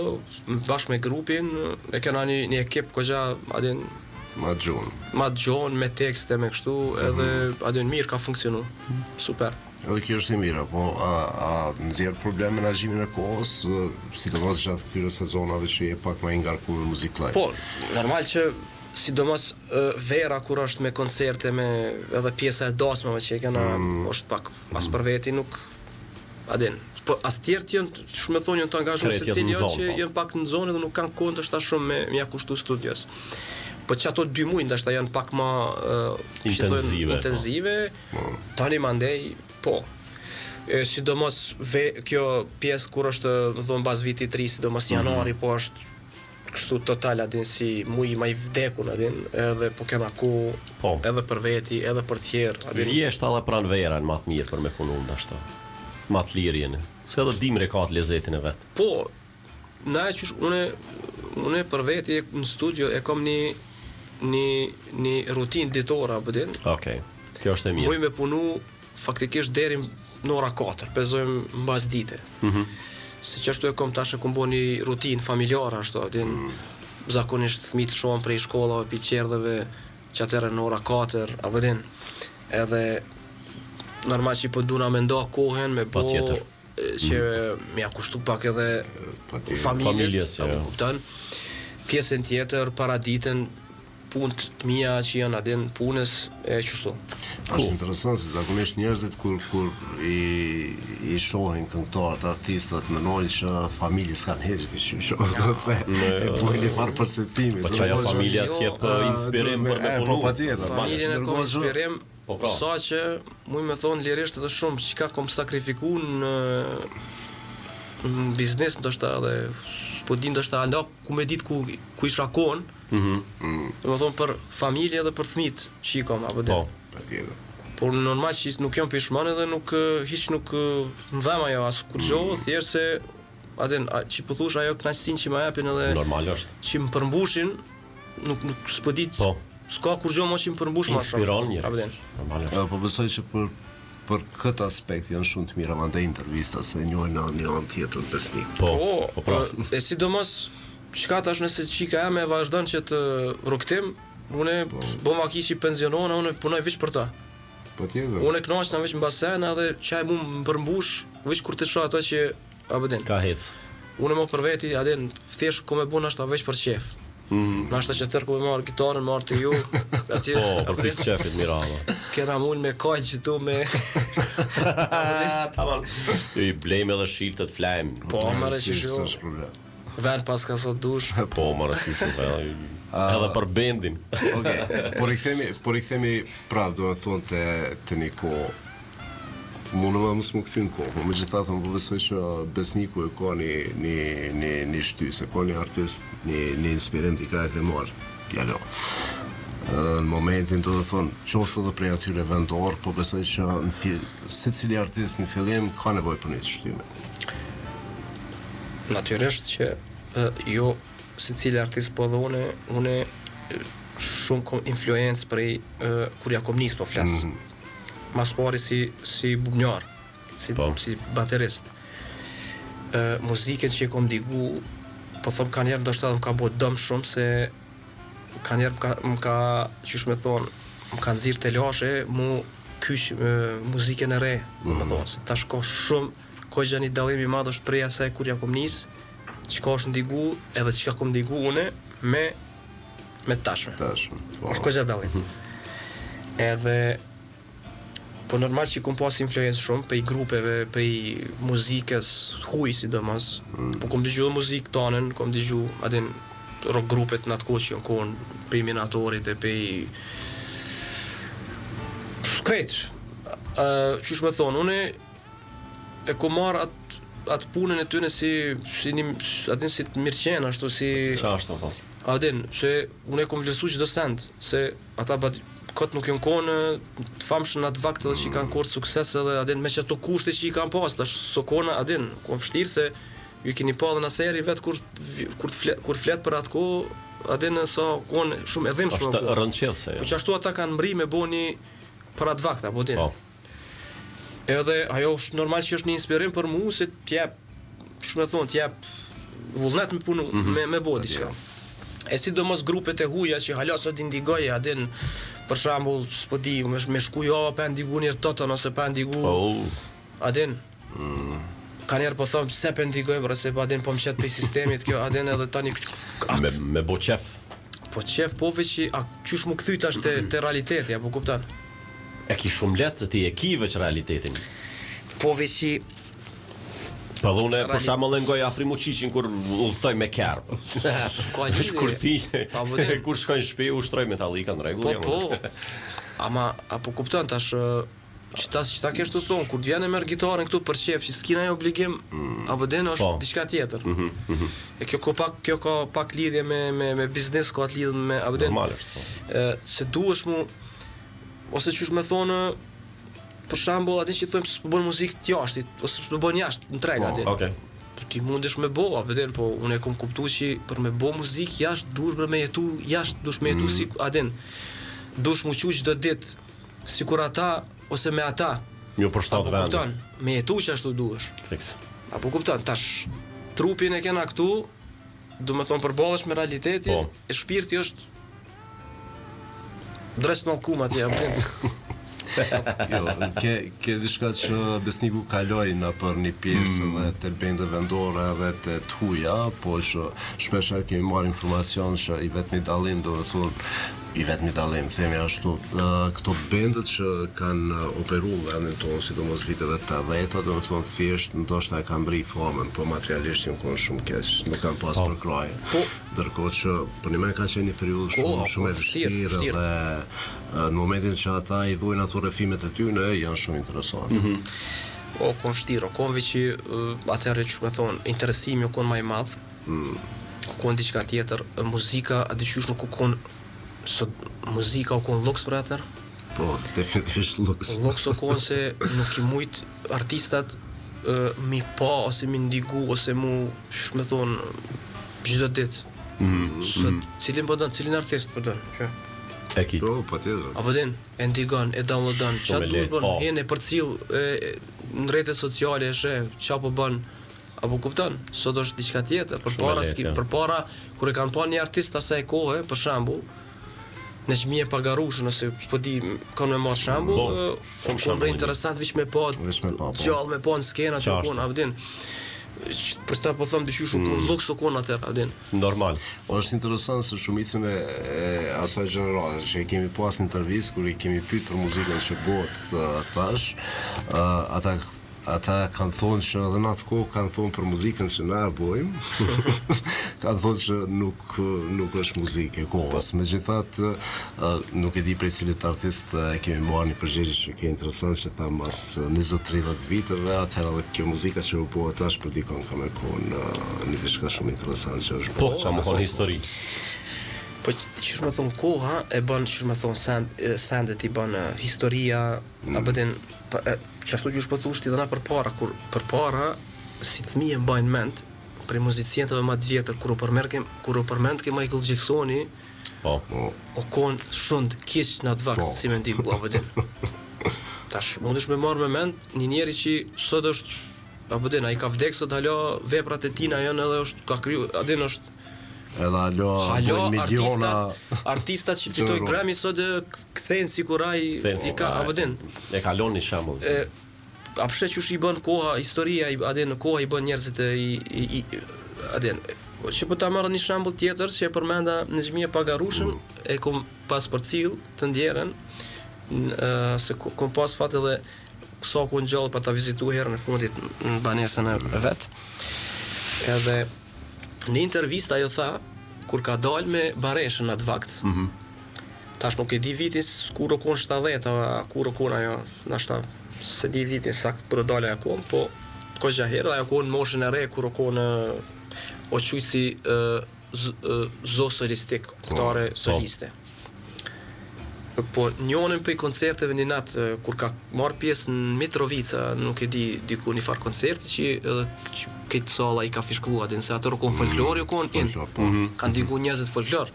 bashkë me grupin, e kena një ekip këgja, adin, Ma gjon, me tekste, me kështu, edhe adin mirë ka funksionu, super. Edhe kjo është e mira, po a nxjerr probleme menaxhimin e kohës, sidomos gjatë këtyre sezonave që je pak më i ngarkuar me muzikë live. Po, normal që sidomos vera kur është me koncerte, me edhe pjesa e dasmave që e kena, është pak as për veti nuk adin. Po as tjerët janë, shumë thonë janë të angazhuar secili që janë pak në zonë dhe nuk kanë kohë ndoshta shumë me mja kushtu studios. Po që ato 2 muaj ndoshta janë pak më intenzive. Tani mandej, po. Sidomos kjo pjesë kur është, më thonë, bas vitit 3, sidomos janari, po është kështu total adin si muaj më i vdekun adin, edhe po kena kohë edhe për veti, edhe për tjerë. Vjesht edhe pran verën ma të mirë për me punu ndashta. Ma të lirjen. Se edhe dimre ka të lezetin e vetë. Po, na e qysh, une për veti në studio e kom një rutinë ditore, apo din? Okej, kjo është e mirë. Muj me punu faktikisht deri në ora 4, pezojmë mbas dite. Se që ashtu e kom tash e kom bo një rutinë familjare ashtu, din, zakonisht fëmijët shohen prej shkollave, pi qerdheve, që atëherë në ora 4, apo din, edhe normal që po duna me nda kohën, me bo që me ja kushtu pak edhe familjes, apo kupton, pjesën tjetër, para ditën, punë të mia që janë adin punës e qështu. Është interesant se zakonisht njerëzit kur i shohin këngëtarët, artistët, menojnë që familje s'kan heq të qysho, ose e bujnë një farë perceptimi. Po që ajo familja t'jep inspirim për me punu. Po patjetër. Familjen e kom inspirim, sa që muj me thonë lirisht edhe shumë që ka kom sakrifiku në biznes ndoshta edhe po di ndoshta anda ku me dit ku isha kon. Do të thonë për familje dhe për fëmijët që i kam apo po patjetër. Por normal që nuk jam pishman edhe nuk hiç nuk ndhem ajo as kurrë, thjesht se atë që po thosh ajo kënaqësinë që më japin edhe normal është. Që më përmbushin, nuk s'po di. Po. S'ka kurrë më që më përmbush më shumë. Inspiron njerëz. Normal është. Po besoj që për këtë aspekt janë shumë të mira mandej intervista se njohin në një anë tjetër besnik. Po, e sidomos çka tash nëse çika jam e vazhdon që të rrugtim, unë bëma kishi pensionona, unë punoj veç për ta. Patjetër. Unë kënaqem veç në basen edhe çaj mu më përmbush veç kur të shoh ato që apo den. Ka hec. Unë më për veti, adin, thjesht ku më bën ashta veç për qef. Nashta që tërë ku me marrë gitarën, marrë të ju. Po, për këtë qefit mirava. Kena mund me kajtë që tu me... Tamam. I blejmë edhe shiltët flajmë. Po, marrë që shu. Vend pas ka sot dush. Po, marrë që shu. Edhe për bendin. Okej, por i kthemi prapë, do të thonë të një kohë. Mundë më këthin kohë, po me gjithatë më përvesoj që Besniku e ka një shtyse, ka një artist, një inspirim t'i ka e ke marrë, jalo. Në momentin të dhe thonë, qoftë edhe prej atyre vendor, po besoj që se cili artist në fillim ka nevoj për një të shtyme. Natyrisht që jo se cili artist po dhe une shumë kom influencë prej kur ja kom nisë po flasë. Mas pari si bubnjar, si baterist. Muzikën që e kom digu, po thëm ka njerë ndoshta më ka bo dëm shumë, se ka njerë më ka, qysh me thonë, më ka nëzirë të lashe, mu kysh muzikën e re, më thonë, se tash ka shumë, ka gjë një dalimi madh është prej asaj kur ja kom nisë, që ka është ndigu, edhe që ka kom ndigu une, me tashme. Është ka gjë dalim. Edhe po normal që kom pas influencë shumë për i grupeve, për i muzikës huj sidomos. Po kom dëgju muzikë tonën, kom dëgju adin rock grupet në atë kohë që janë konë pe Minatorit e pe krejt. Qysh me thonë, une e ku marr atë punën e tyne si të mirëqen, ashtu si... Qa ashtu, po? Adin, se une e kom vlerësu çdo send, se ata këtë nuk janë konë të famshën atë vakt edhe që i kanë korë sukses edhe adin me që ato kushte që i kanë pas, tash so kona adin, konë vështirë se ju keni pa dhe në seri vetë kur flet për atë kohë, adin sa konë shumë edhim shumë. Ashtë rëndqedhse, Po që ashtu ata kanë mri me boni për atë vakt, apo din. Edhe ajo është normal që është një inspirim për mu, se t'jep, shumë e thonë, t'jep vullnet me punu, me bo diçka. E sidomos grupet e huja që hala sot indigoje, adin, për shembull, s'po di, me shku java pa ndigu njerë toton, ose pa ndigu, adin, ka njerë po thëmë, se pa ndigoj, për se pa adin po më qetë pe sistemit, kjo, adin, edhe tani... Me bo qef. Po qef, po veç që, qysh mu këthyt ashtë të realiteti, apo kuptan? E ki shumë letë se ti e ki veç realitetin. Po veç që... Po dhune, për shembull e ngoj Afrimu Qiqin kur udhtoj me kerr. Kur thi, kur shkoj në shtëpi ushtroj metallika në rregull. Po. Ama apo kupton tash çta kesh të thon kur vjen e merr gitarën këtu për shef që s'kina obligim apo den është diçka tjetër. E kjo ka pak lidhje me biznes, ka lidhje me apo den. Normal është. Se duhesh mu ose çush më thonë për shembull atë që thonë s'po bën muzikë të jashtit ose s'po bën jashtë në treg atë. Okej. Ti mundesh me bo, apo den, po unë e kam kuptuar që për me bo muzikë jashtë duhesh për me jetu jashtë, duhesh me jetu si aden. Duhesh mu quq çdo ditë sikur ata ose me ata. Ju për shtat vend. Kupton, me jetu që ashtu duhesh. Fiks. Apo kupton, tash trupin e kena këtu, do të thonë përballesh me realitetin, e shpirti është drejt mallkum atje, apo Jo, ke diçka që besniku kaloi në për një pjesë dhe të bende vendore edhe të huja, po që shpesher kemi marrë informacion që i vetmi dallim, do të thonë, i vetmi dallim, themi ashtu, këto bendet që kanë operu në vendin tonë, sidomos viteve të 80-ta, do të thonë thjesht ndoshta e kanë mbri formën, po materialisht janë konë shumë keq, nuk kanë pas për kraje. Ndërkohë që për një me ka qenë një periudhë shumë e vështirë dhe në momentin që ata i dhojnë ato refimet e tyne, janë shumë interesante. O, konë vështirë, konë veç që atëherë që me thonë, interesimi o konë maj madhë, o konë diçka tjetër, muzika, a diqysh nuk o konë, sot muzika o konë luks për atër? Po, definitivisht luks. Luks o konë se nuk i mujt artistat mi pa, ose mi ndigu, ose mu, shme thonë, gjithë ditë. Cilin po dënë, cilin artist po dënë, e ki. Po tjetër. Apo din, e ndigon, e downloadon, çfarë duhet bën? Hene për cill në rrjetet sociale, çfarë po bën? Apo kupton? Sot është diçka tjetër, përpara kur e kanë pa një artist asaj kohe, për shembull, në çmie pagarushën ose po di, kanë me marr shembull, shumë interesant veç me pa, gjallë me pa në skenë atë punë, apo din. Për ta po them diçysh u kon luks u kon atë adin. Normal. Është interesant se shumicën e asaj gjenerale që kemi pas në intervistë kur i kemi pyet për muzikën që bëhet tash, ata kanë thonë që edhe në atë kohë kanë thonë për muzikën që na e bojmë, kanë thonë që nuk është muzikë e kohës. Megjithatë, nuk e di prej cilit artist e kemi marrë një përgjigje që ke interesant që ta mas 20-30 viteve, atëherë edhe kjo muzika që u bëhet tash për dikon ka me konë një diçka shumë interesant që është Po, që më thonë histori. Po, që më thonë koha, e bën që më thonë sandet i bën historia, apo den çashtu që po thoshti edhe na përpara kur përpara si fëmijë mbajnë mend për muziciantëve më të vjetër kur u përmend ke Michael Jacksoni, o kon shumë keq në atë vakt si më ndiku apo den. Tash mundesh me marr me mend një njeri që sot është apo den ai ka vdekur sot alo veprat e tina janë edhe është ka kriju adin është edhe alo miliona artistat që fitoj Grammy sot kthehen sikur ai i ka apo den. E kalon një shembull. Apshe që i bën koha, historia, adin koha i bën njerëzit adin. Që po ta marrë një shembull tjetër që e përmenda në xhmie pagarushën, e kom pas përcjell të ndjerën, se kom pas fat edhe sa ku ngjall pa ta vizituar herën e fundit në banesën e vet. Edhe në intervistë ajo tha kur ka dalë me Bareshën atë vakt. Tash nuk e di vitin kur u kon 70 kur u kon ajo, nashta se di vitin sakt për dalë ajo kon, po ko herë ajo kon moshën e re kur u kon o quj si zo solistik, këtare soliste. Po njënën për koncerteve një natë kur ka marrë pjesë në Mitrovica, nuk e di diku një farë koncerti që edhe këtë sala i ka fishkullu atin, se atër u kon folklori, u kon in, kanë diku njerëzit folklor.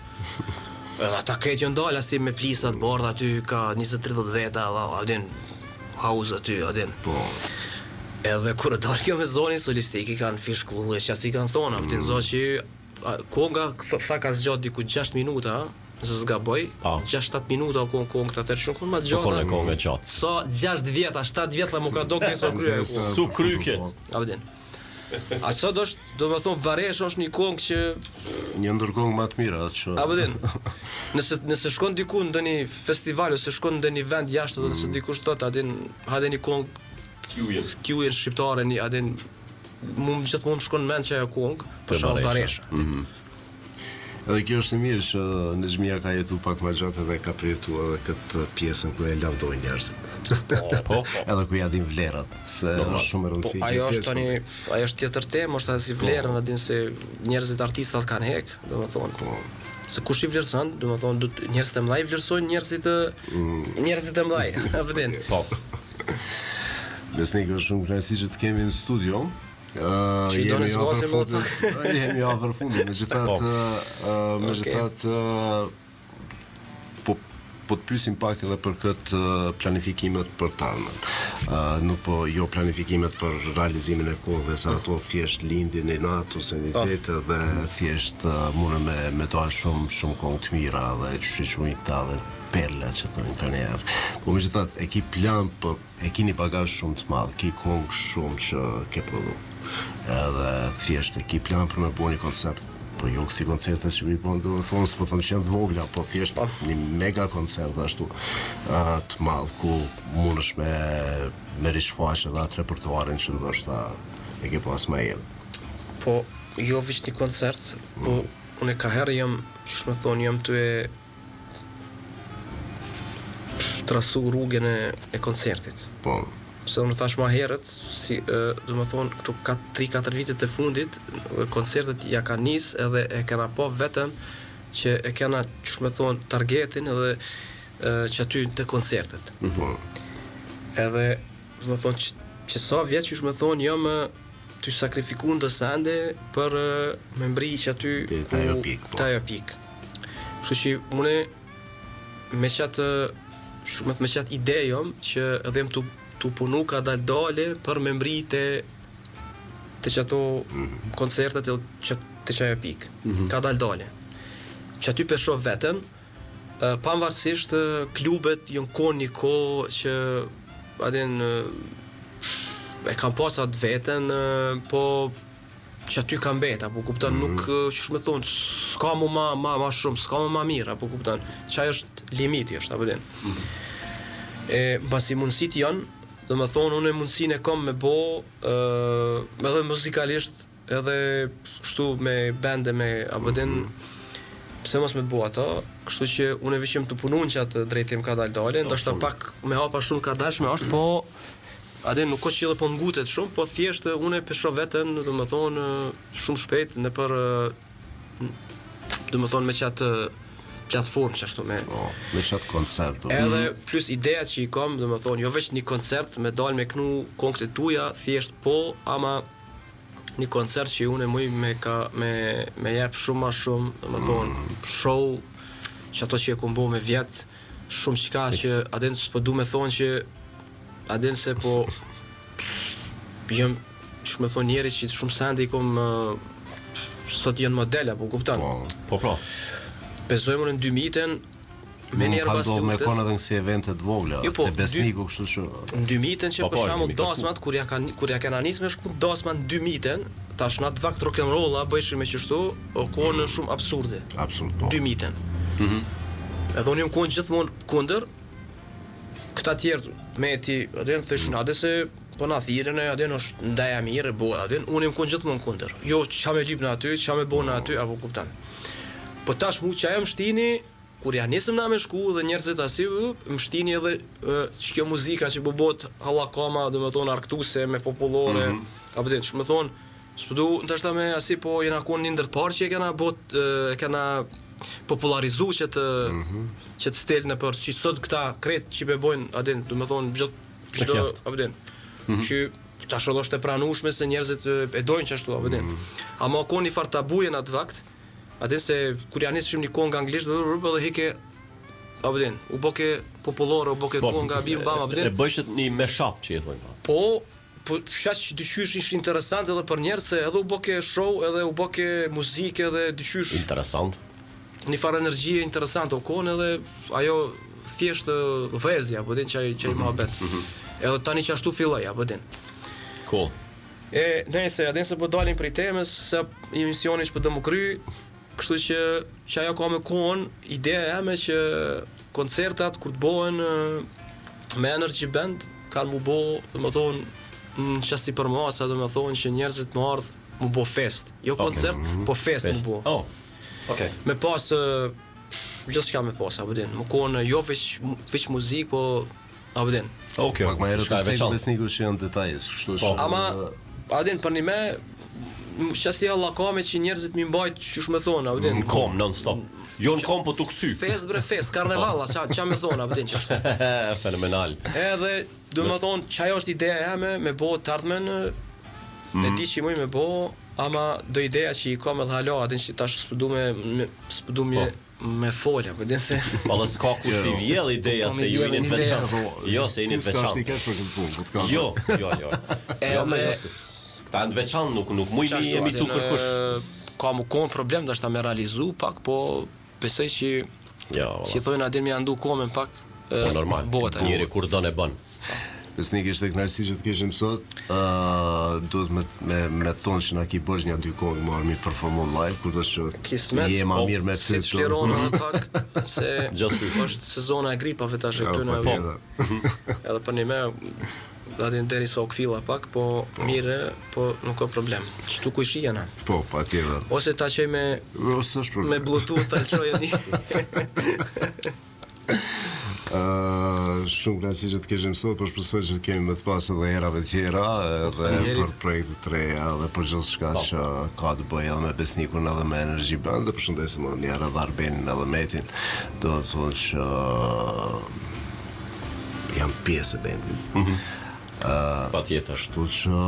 Edhe ata kretë jënë dalë, asi me plisat bardha aty, ka 20-30 veta, adin, hauz aty, adin. Edhe kur e dalë kjo me zonin solistik, i kanë fishkullu, e që asi kanë thonë, apëtin zonë që konga, tha ka zgjatë diku 6 minuta, nëse s'gaboj, 6-7 minuta o kongë të atër shumë, kënë ma gjata. Kongë gjatë. Sa 6 vjeta, 7 vjeta mu ka dok nëso kryja. Su kryke. Abdin. A sot është, do me thonë, Baresh është një kongë që... Një ndër kongë ma të mira, atë që... Abdin. Nëse shkon diku në një festival, ose shkon në një vend jashtë, dhe nëse dikush thot, adin, hade një kongë... Kjujen shqiptare, adin... Gjithë mund shkon në mend që ajo kongë, për shumë Baresha. Edhe kjo është mirë që në Xhmia ka jetu pak më gjatë dhe ka përjetu edhe këtë pjesën ku e lavdoj njerëzit. Edhe ku ja din vlerat, se është shumë e rëndësishme. Ajo është tjetër temë, është as i vlerën, din se njerëzit artistat kanë hek, domethënë. Se kush i vlerëson, domethënë njerëzit e mëdhaj vlerësojnë njerëzit e mëdhaj, vërtet. Po. Besnik është shumë kënaqësi që të kemi në studio. Jemi afër fundit, megjithatë po të pyesim pak edhe për këtë planifikimet për tarmen. Nuk po jo planifikimet për realizimin e kohëve, sa ato thjesht lindin në natë ose një ditë dhe thjesht mune me dojnë shumë kohë të mira dhe qëshishmi këta dhe perle që të në kërnjerë. Po megjithatë, e ki plan, e ki një bagazh shumë të madhë, ki kongë shumë që ke produ. Edhe thjesht e ki plan për me bo një koncept, po jo kësi koncerte që mi bon, dhe thonë s'po thëmë që janë të vogla, po thjesht një mega koncert ashtu të madhë, ku mund është me rishfash edhe atë repertuarin që ndoshta e ke pas ma jelë. Po, jo vish një koncert, po unë ka herë jam, që shme thonë, jam të e trasu rrugën e koncertit. Po. Se unë thash ma herët, dhe më thonë, këtu 3-4 vitet e fundit, koncertet ja ka nis edhe e kena po vetëm që e kena, që shme thonë, targetin edhe që aty të koncertet. Edhe, dhe më thonë, që sa vjetë që shme thonë, jam të sakrifiku në dësande për me mbri që aty të ajo pik. Kështu që mune me qatë idejom që edhe më të punu ka dale për me mbri të që ato koncertet të që ajo pik. Ka dale. Që aty pesho vetën, pavarësisht klubet jënë konë një kohë që adin e kam pasat vetën, po që aty kam beta, po kupton, nuk, që shme thonë, s'ka mu ma shumë, s'ka mu ma mirë, po kupton, që ajo është limiti, është, apo din. Basi mundësit janë, dhe me thonë, unë e mundësin e kom me bo, edhe muzikalisht, edhe kështu me bende, me abëdin, pse mos me bo ato, kështu që unë e vishim të punun që atë drejtim ka dal-dale, ndoshta pak me hapa shumë ka dalshme është, po, adin nuk është që edhe po ngutet shumë, po thjesht unë e pesho vetën, dhe me thonë, shumë shpejt, në për, dhe me thonë, me qatë platformë që ashtu me qatë koncert. Edhe plus idejat që i kom, dhe me thonë, jo veç një koncert me dalë me knu kongët e tuja, thjesht po, ama një koncert që unë e muj me jep shumë ma shumë, dhe me thonë, show, që ato që e kom bo me vjetë, shumë qka që adin s'po du me thonë që adin se po jëm shumë me thonë njeri që shumë sende i kom sot jënë modela, po kuptan. Po. Bezojmë në 2000-ën me njerë pas luftës. Me konë edhe nësi eventet vogla, të besniku kështu që... Në 2000-ën që për shamull dasmat, kur ja kena nisë me shku dasmat në 2000-ën, tash në atë vakt rock'n'rolla, bëjshme qështu, o konë shumë absurde. Absurd, po. 2000-ën. Edhe unë jëmë konë gjithmonë kunder, këta tjerë me ti, adin, thëshin, adin se po na thirën e adin është ndaja mirë, bo, adin, unë jëmë konë gjithmonë kunder. Jo, qa me lyp në aty, qa me bo në aty, apo kuptan. Po tash mu që ajo më shtini, kur ja nisëm na me shku dhe njerëzit asi, më shtini edhe që kjo muzika që bot hallakama, do më thonë arktuse me popullore, apo dhe që më thonë, s'pëdu ndashta me asi po jena konë një ndër parë që e kena popularizu që të stelën e për që sot këta kretë që pe bojnë, adin, do më thonë, gjdo, apo dhe, që tash edhe është e pranueshme se njerëzit e dojnë që ashtu, apo dhe. Ama konë një farë tabuje në atë vakt, atë se kur janë nisëm një kohë nga anglisht dhe hike apo den u boke popullore u boke kohë nga bim bam apo den e bëjshet një mashup që e thonë po shaq dyqysh ishte interesant edhe për njerëz se edhe u boke show edhe u boke muzikë edhe dyqysh interesant një farë energjie interesante u kon edhe ajo thjesht vëzja apo den çaj mohabet edhe tani që ashtu filloi apo den cool nëse adensë po dalim prej temës se emisioni është për të më kry. Kështu që ajo ka me kohën, ideja e me që koncertat kur të bohen me Energy Band kanë mu bo, dhe më thonë, në qasti për masa, dhe më thonë që njerëzit më ardhë mu bo fest. Jo koncert, po fest mu bo. Oh, okay. Me pas, gjithë shka me pas, abëdin. Më kohën, jo veç muzik, po abëdin. Okay. Pak ma herët të cekë besniku që janë detajes. Ama, abëdin, për një me, qasti Allah kame që njerëzit mi mbajt që shme thonë, abëdin. Në kom, non-stop. Jo në kom, po të këcy. Fest bre fest, karnevalla, qa me thonë, abëdin, që ashtu. Fenomenal. Edhe, du me thonë, qajo është ideja jame me bo të ardhmen, e di që muj me bo, ama do ideja që i kam edhe halo, adin që tash s'pëdu me folja, abëdin se... Edhe s'ka kushti vjell ideja se ju jeni të veçantë. Jo, se jeni të veçantë. Jo. Ta në veçanë nuk mujnë jemi tu kërkush. Ka mu konë problem dhe është ta me realizu pak, po besoj që që thojnë adin me jandu komen pak normal, njëri kur do në bën. Besnik ishte kënaqësi që të kishim sot, duhet me thonë që na ki bësh një 2 kohë më armi performon live, kur do që jema mirë me ty. Si çlironë edhe pak, se është sezona e gripave tash e këtu në edhe për një me adin deri sa këfilla pak, po mire, po nuk ka problem. Qëtu ku ishi jena? Po, pa tjetër. Ose ta qoj me Bluetooth ta qoj një. Shumë kënaqësi që të kishim sot, por shpresoj që të kemi më të pas edhe herave tjera, edhe për projekte të reja, edhe për gjithçka që ka të bëjë edhe me Besnikun edhe me Energy Band, dhe përshëndesim edhe një herë edhe Arbenin edhe Metin, do të thonë që jam pjesë e bendit. Patjetër. Kështu që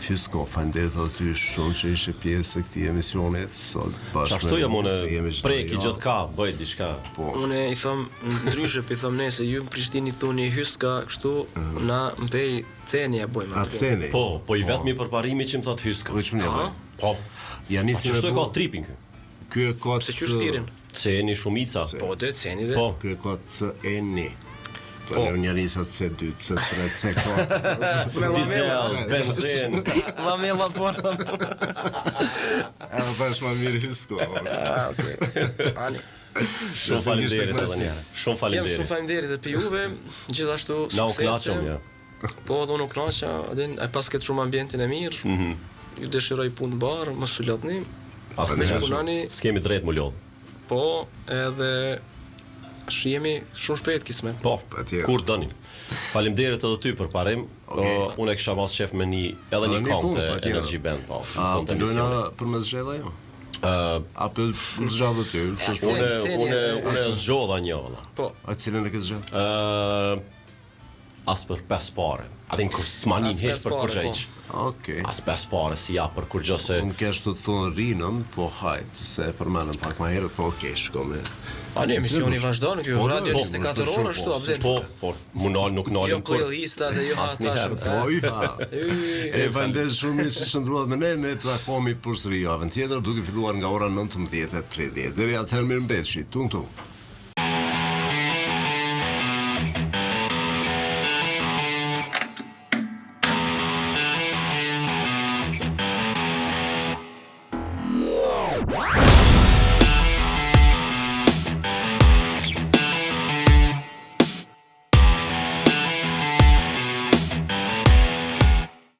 Hysko, faleminderit aty shumë që ishe pjesë e këtij emisioni sot bashkë. Ashtu jam unë preki gjithka, bëj diçka. Unë i them ndryshe, i them ne se ju në Prishtinë i thoni Hyska, kështu na mbej ceni ja bëjmë. A ceni? Po i vetmi përparimi që më thot Hyska. Po çunë ja bëj. Po. Ja nisim me. Kështu e ka tripping ky. Ky e ka se qyshtirin. Ceni shumica. Po dhe ceni dhe. Po ky e ka ceni. Po ne njerëzat C2, C3, C4. Diesel, benzin. Mamela po. Bash më mirë Hysko. Okej. Ani. Shumë faleminderit edhe një herë. Shumë faleminderit. Shumë faleminderit edhe për juve, gjithashtu na u kënaqëm ja. Po do nuk kënaqa, adin e pas këtë shumë ambientin e mirë. Ju dëshiroj punë bar, mos u lodhni. Veç punoni. S'kemi drejt mu lodh. Po, edhe shihemi shumë shpejt kisme. Po, kur doni. Faleminderit edhe ty për parim. Unë e kisha pas qef me edhe një këngë të Energy Band, po. Po dojna për mes zgjedhja jo. Apo zgjodh ty. Unë zgjodha një valla. Po. A cilën e ke zgjedh? As për 5 pare. Adin kur s'manin heq për kur gjejq. Okej. As 5 pare si ja për kur gjose. Unë kesh të thonë rinën, po hajt, se përmenëm pak ma herët, po okej, shko me... Ani, emisioni vazhdojnë, kjo radio 24 orë është tu, abzir. Po, mu nalë nuk nalë jo playlista dhe jo hatashëm. E vandesh shumë që shëndruat me ne të takomi përsëri javën tjetër, duke filluar nga ora 19:30. Deri atëherë mirëmbëjtje. Tung tung.